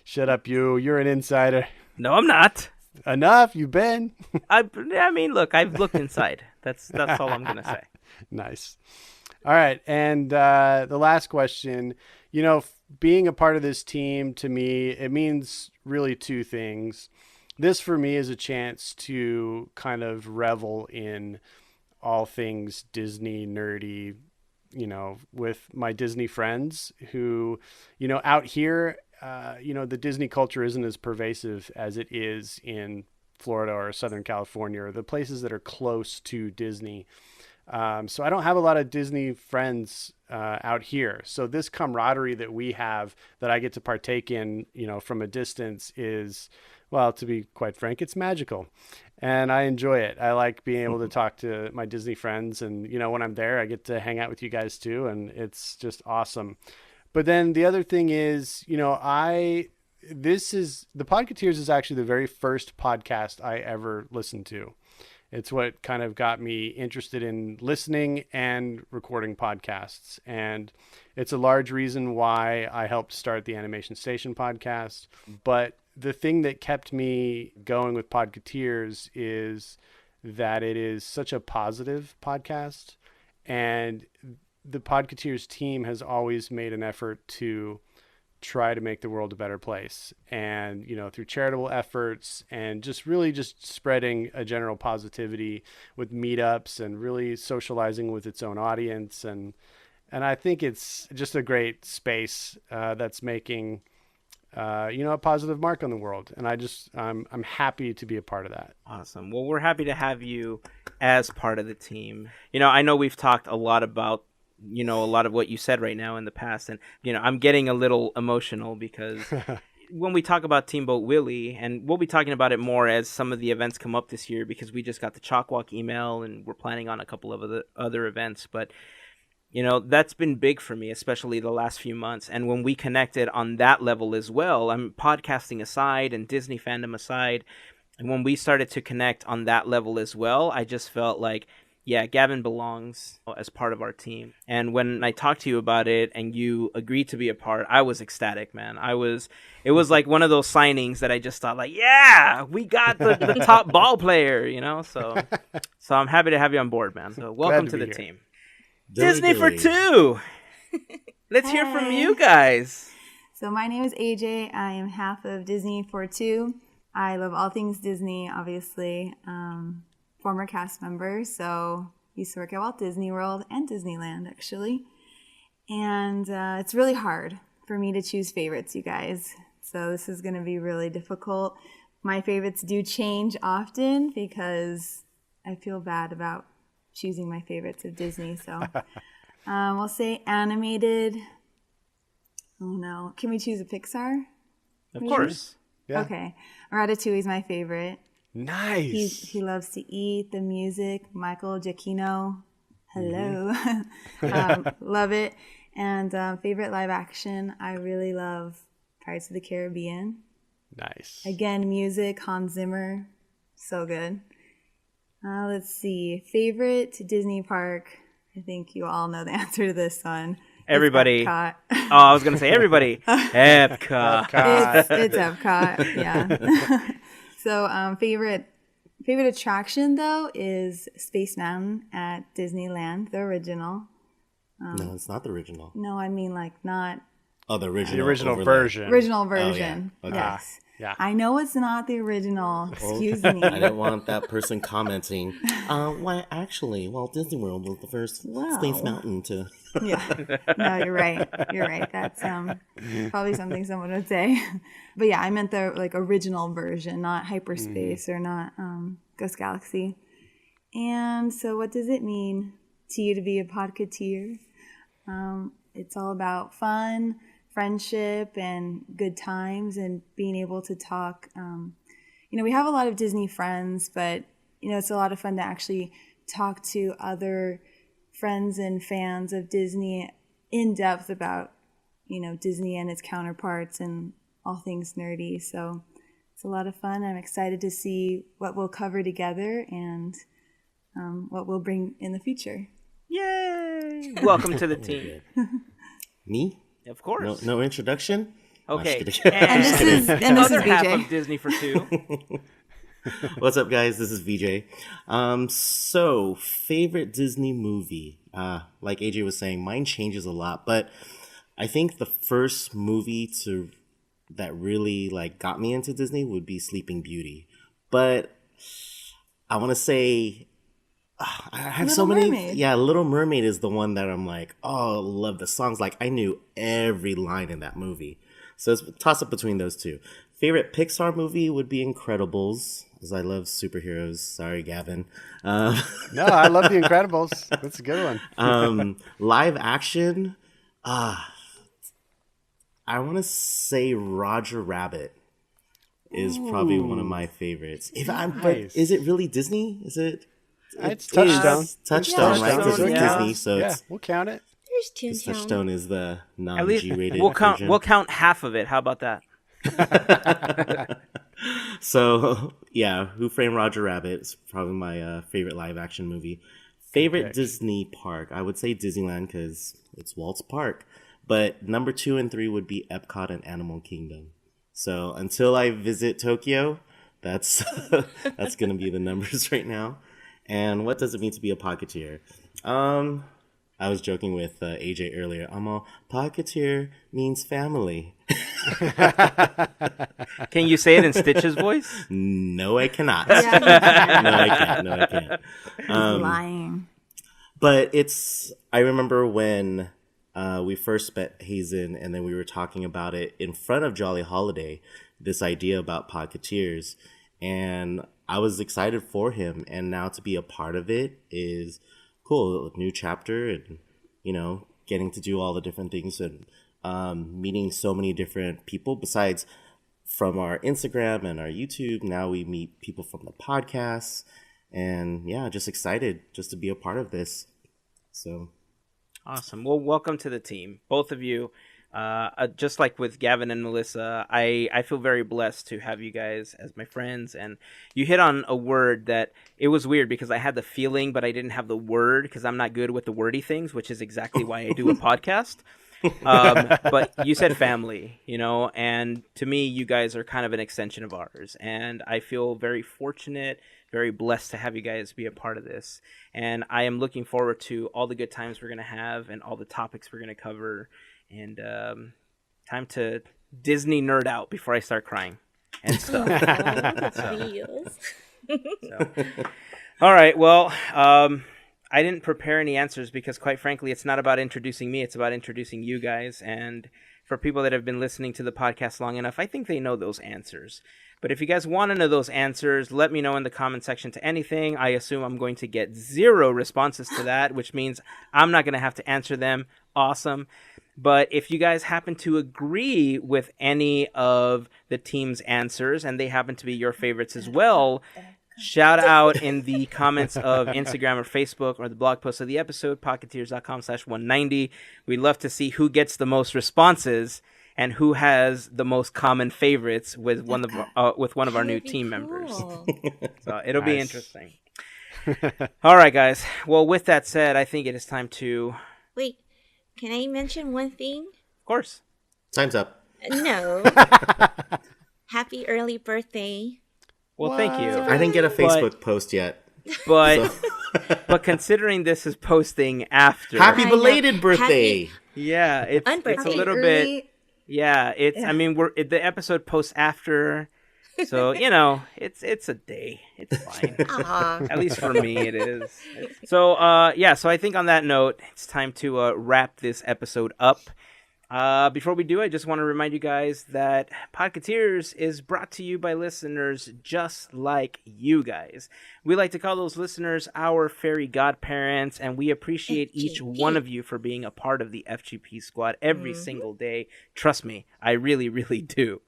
C: Shut up, you. You're an insider.
A: No, I'm not.
C: Enough. You've been.
A: I mean, look, I've looked inside. That's all I'm going to say.
C: Nice. All right. And the last question, you know, being a part of this team, to me, it means really two things. This, for me, is a chance to kind of revel in all things Disney, nerdy, you know, with my Disney friends who, you know, out here, you know, the Disney culture isn't as pervasive as it is in Florida or Southern California or the places that are close to Disney. So I don't have a lot of Disney friends out here. So this camaraderie that we have that I get to partake in, you know, from a distance is, well, to be quite frank, it's magical. And I enjoy it. I like being able to talk to my Disney friends. And, you know, when I'm there, I get to hang out with you guys too. And it's just awesome. But then the other thing is, you know, the Podketeers is actually the very first podcast I ever listened to. It's what kind of got me interested in listening and recording podcasts. And it's a large reason why I helped start the Animation Station podcast. But the thing that kept me going with Podketeers is that it is such a positive podcast. And the Podketeers team has always made an effort to try to make the world a better place, and through charitable efforts and just really just spreading a general positivity with meetups and really socializing with its own audience, and I think it's just a great space that's making a positive mark on the world, and I'm happy to be a part of that.
A: Awesome. Well, we're happy to have you as part of the team. I know we've talked a lot about a lot of what you said right now in the past, and I'm getting a little emotional because when we talk about Teamboat Willie, and we'll be talking about it more as some of the events come up this year, because we just got the Chalk Walk email and we're planning on a couple of other events, but that's been big for me, especially the last few months. And when we connected on that level as well, I'm podcasting aside and Disney fandom aside, and when we started to connect on that level as well, I just felt like, yeah, Gavin belongs as part of our team. And when I talked to you about it and you agreed to be a part, I was ecstatic, man. It was like one of those signings that I just thought like, yeah, we got the top ball player, So I'm happy to have you on board, man. So welcome to the team. Disney for two. Let's hear from you guys.
E: So my name is AJ. I am half of Disney for two. I love all things Disney, obviously. Former cast member, so used to work at Walt Disney World and Disneyland, actually. And it's really hard for me to choose favorites, you guys. So this is going to be really difficult. My favorites do change often because I feel bad about choosing my favorites of Disney. So we'll say animated. Oh no, can we choose a Pixar?
A: Of course.
C: Yeah.
E: Okay, Ratatouille is my favorite.
C: Nice.
E: He loves to eat, the music, Michael Giacchino. Hello. Love it. And favorite live action, I really love Pirates of the Caribbean.
C: Nice.
E: Again, music, Hans Zimmer. So good. Let's see. Favorite Disney park. I think you all know the answer to this one.
A: Everybody.
E: Epcot.
A: Oh, I was going to say everybody. Epcot.
E: It's Epcot, yeah. So favorite attraction, though, is Space Mountain at Disneyland, the original.
D: No, it's not the original.
E: No, I mean like not...
D: Oh, the original.
C: The original
D: overlay.
C: version.
E: Original version.
D: Oh, yeah. Okay.
E: Yes.
C: Yeah.
E: I know it's not the original. Excuse me.
D: I didn't want that person commenting. Why, actually, Walt Disney World was the first Space Mountain to...
E: Yeah. No, you're right. You're right. That's probably something someone would say. But yeah, I meant the original version, not hyperspace or not Ghost Galaxy. And so what does it mean to you to be a Podketeer? It's all about fun, friendship, and good times, and being able to talk. We have a lot of Disney friends, but it's a lot of fun to actually talk to other friends and fans of Disney in depth about Disney and its counterparts and all things nerdy. So it's a lot of fun. I'm excited to see what we'll cover together and what we'll bring in the future.
A: Yay! Welcome to the team.
D: Me?
A: Of course.
D: No introduction?
A: Okay.
E: And this is
A: the other half
E: VJ.
A: of Disney for two.
D: What's up, guys? This is VJ. So, favorite Disney movie. Like AJ was saying, mine changes a lot, but I think the first movie that really got me into Disney would be Sleeping Beauty. But I want to say I have so many.
E: Mermaid.
D: Yeah, Little Mermaid is the one that I'm like, oh, love the songs. I knew every line in that movie. So it's a toss up between those two. Favorite Pixar movie would be Incredibles, as I love superheroes. Sorry, Gavin.
C: No, I love The Incredibles. That's a good one.
D: Live action, I want to say Roger Rabbit is probably one of my favorites. But is it really Disney? Is it?
C: It's Touchstone.
D: Touchstone, right? Because it's
A: yeah.
D: Disney, so
C: Yeah,
D: it's
C: we'll count it.
B: There's Toontown.
D: Touchstone is the
A: At least
D: non-G-rated
A: we'll count.
D: version.
A: We'll count half of it. How about that?
D: So, yeah, Who Framed Roger Rabbit is probably my favorite live-action movie. Favorite Disney park, I would say Disneyland because it's Walt's park. But number 2 and 3 would be Epcot and Animal Kingdom. So until I visit Tokyo, that's that's going to be the numbers right now. And what does it mean to be a Podketeer? I was joking with AJ earlier. I'm all, Podketeer means family.
A: Can you say it in Stitch's voice?
D: No, I cannot.
E: Yeah,
D: No, I can't.
E: he's lying.
D: But I remember when we first met Heyzen, and then we were talking about it in front of Jolly Holiday, this idea about Podketeers, and I was excited for him, and now to be a part of it is cool. A new chapter, and getting to do all the different things, and meeting so many different people besides from our Instagram and our YouTube. Now we meet people from the podcast, and yeah, just excited just to be a part of this. So
A: awesome. Well, welcome to the team, both of you. Just like with Gavin and Melissa, I feel very blessed to have you guys as my friends. And you hit on a word that it was weird because I had the feeling, but I didn't have the word because I'm not good with the wordy things, which is exactly why I do a podcast. But you said family, and to me, you guys are kind of an extension of ours. And I feel very fortunate, very blessed to have you guys be a part of this. And I am looking forward to all the good times we're going to have and all the topics we're going to cover. And time to Disney nerd out before I start crying and stuff. So. All right. Well, I didn't prepare any answers because, quite frankly, it's not about introducing me. It's about introducing you guys. And for people that have been listening to the podcast long enough, I think they know those answers. But if you guys want to know those answers, let me know in the comment section to anything. I assume I'm going to get 0 responses to that, which means I'm not going to have to answer them. Awesome. But if you guys happen to agree with any of the team's answers and they happen to be your favorites as well, shout out in the comments of Instagram or Facebook or the blog post of the episode, podketeers.com/190. We'd love to see who gets the most responses and who has the most common favorites with one of our new team members. So it'll be interesting. All right, guys. Well, with that said, I think it is time to...
B: Wait, can I mention one thing?
A: Of course.
D: Time's up.
B: No. Happy early birthday.
A: Well, thank you.
D: I didn't get a Facebook post yet.
A: But but considering this is posting after...
D: Happy belated birthday!
A: Yeah, it's a little bit... Yeah, I mean, the episode posts after, so it's a day. It's fine. At least for me, it is. So so I think on that note, it's time to wrap this episode up. Before we do, I just want to remind you guys that Podketeers is brought to you by listeners just like you guys. We like to call those listeners our Fairy Godparents, and we appreciate each one of you for being a part of the FGP Squad every single day. Trust me, I really, really do.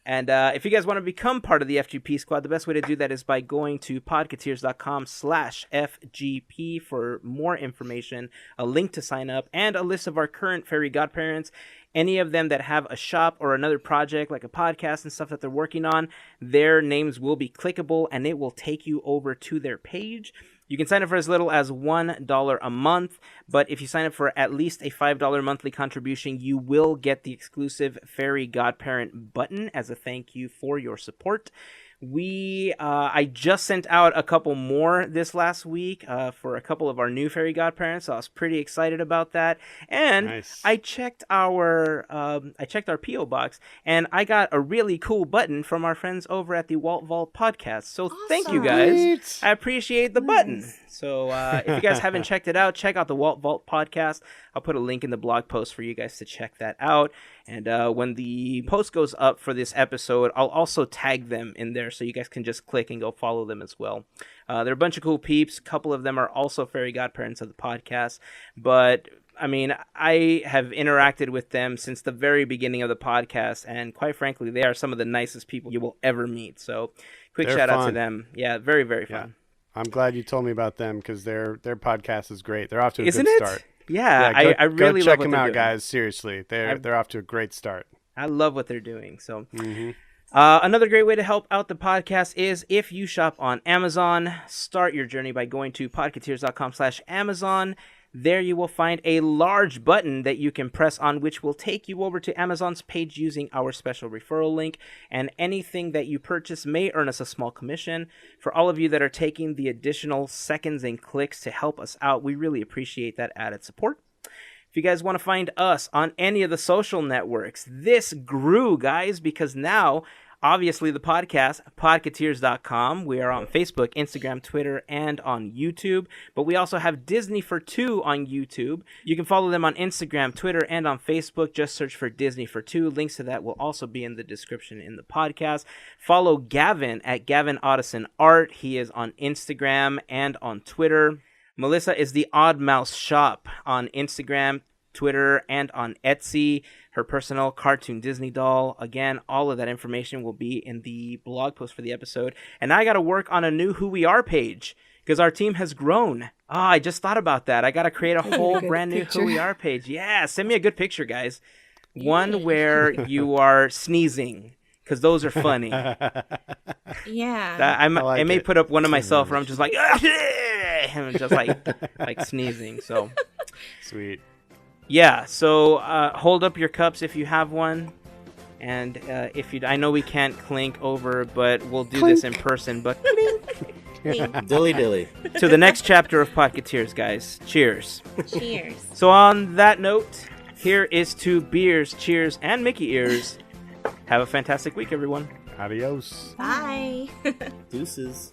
A: And if you guys want to become part of the FGP Squad, the best way to do that is by going to podketeers.com/FGP for more information, a link to sign up, and a list of our current Fairy Godparents. Any of them that have a shop or another project like a podcast and stuff that they're working on, their names will be clickable and it will take you over to their page. You can sign up for as little as $1 a month, but if you sign up for at least a $5 monthly contribution, you will get the exclusive Fairy Godparent button as a thank you for your support. I just sent out a couple more this last week for a couple of our new Fairy Godparents, so I was pretty excited about that. And nice. I checked our PO box, and I got a really cool button from our friends over at the Walt Vault podcast. So awesome. Thank you guys. I appreciate the button. So if you guys haven't checked it out, check out the Walt Vault podcast. I'll put a link in the blog post for you guys to check that out. And when the post goes up for this episode, I'll also tag them in there so you guys can just click and go follow them as well. They're a bunch of cool peeps. A couple of them are also Fairy Godparents of the podcast. But, I mean, I have interacted with them since the very beginning of the podcast. And quite frankly, they are some of the nicest people you will ever meet. So quick shout out to them. Yeah, very, very fun.
C: I'm glad you told me about them because their podcast is great. They're off to a
A: Isn't
C: good
A: it?
C: start.
A: Yeah, I really
C: go check
A: love
C: them
A: what
C: out,
A: they're doing.
C: guys. Seriously, they're off to a great start.
A: I love what they're doing. So, another great way to help out the podcast is if you shop on Amazon. Start your journey by going to podketeers.com/Amazon. There you will find a large button that you can press on, which will take you over to Amazon's page using our special referral link. And anything that you purchase may earn us a small commission. For all of you that are taking the additional seconds and clicks to help us out, we really appreciate that added support. If you guys want to find us on any of the social networks, this grew, guys, because now, obviously, the podcast, Podketeers.com. We are on Facebook, Instagram, Twitter, and on YouTube. But we also have Disney for Two on YouTube. You can follow them on Instagram, Twitter, and on Facebook. Just search for Disney for Two. Links to that will also be in the description in the podcast. Follow Gavin at Gavin Otteson Art. He is on Instagram and on Twitter. Melissa is the Odd Mouse Shop on Instagram, Twitter, and on Etsy. Her personal cartoon Disney doll. Again, all of that information will be in the blog post for the episode. And I got to work on a new Who We Are page because our team has grown. I just thought about that. I got to create a whole brand new Who We Are page. Yeah, send me a good picture, guys. One where you are sneezing, because those are funny.
B: Yeah.
A: I may put up one of myself where I'm just like, and just like sneezing. So
C: Sweet.
A: Yeah, so hold up your cups if you have one, and if you, I know we can't clink over, but we'll do this in person. But
D: Dilly dilly.
A: to the next chapter of Podketeers, guys. Cheers.
B: Cheers.
A: So on that note, here is to beers, cheers, and Mickey ears. Have a fantastic week, everyone.
C: Adios.
B: Bye.
D: Deuces.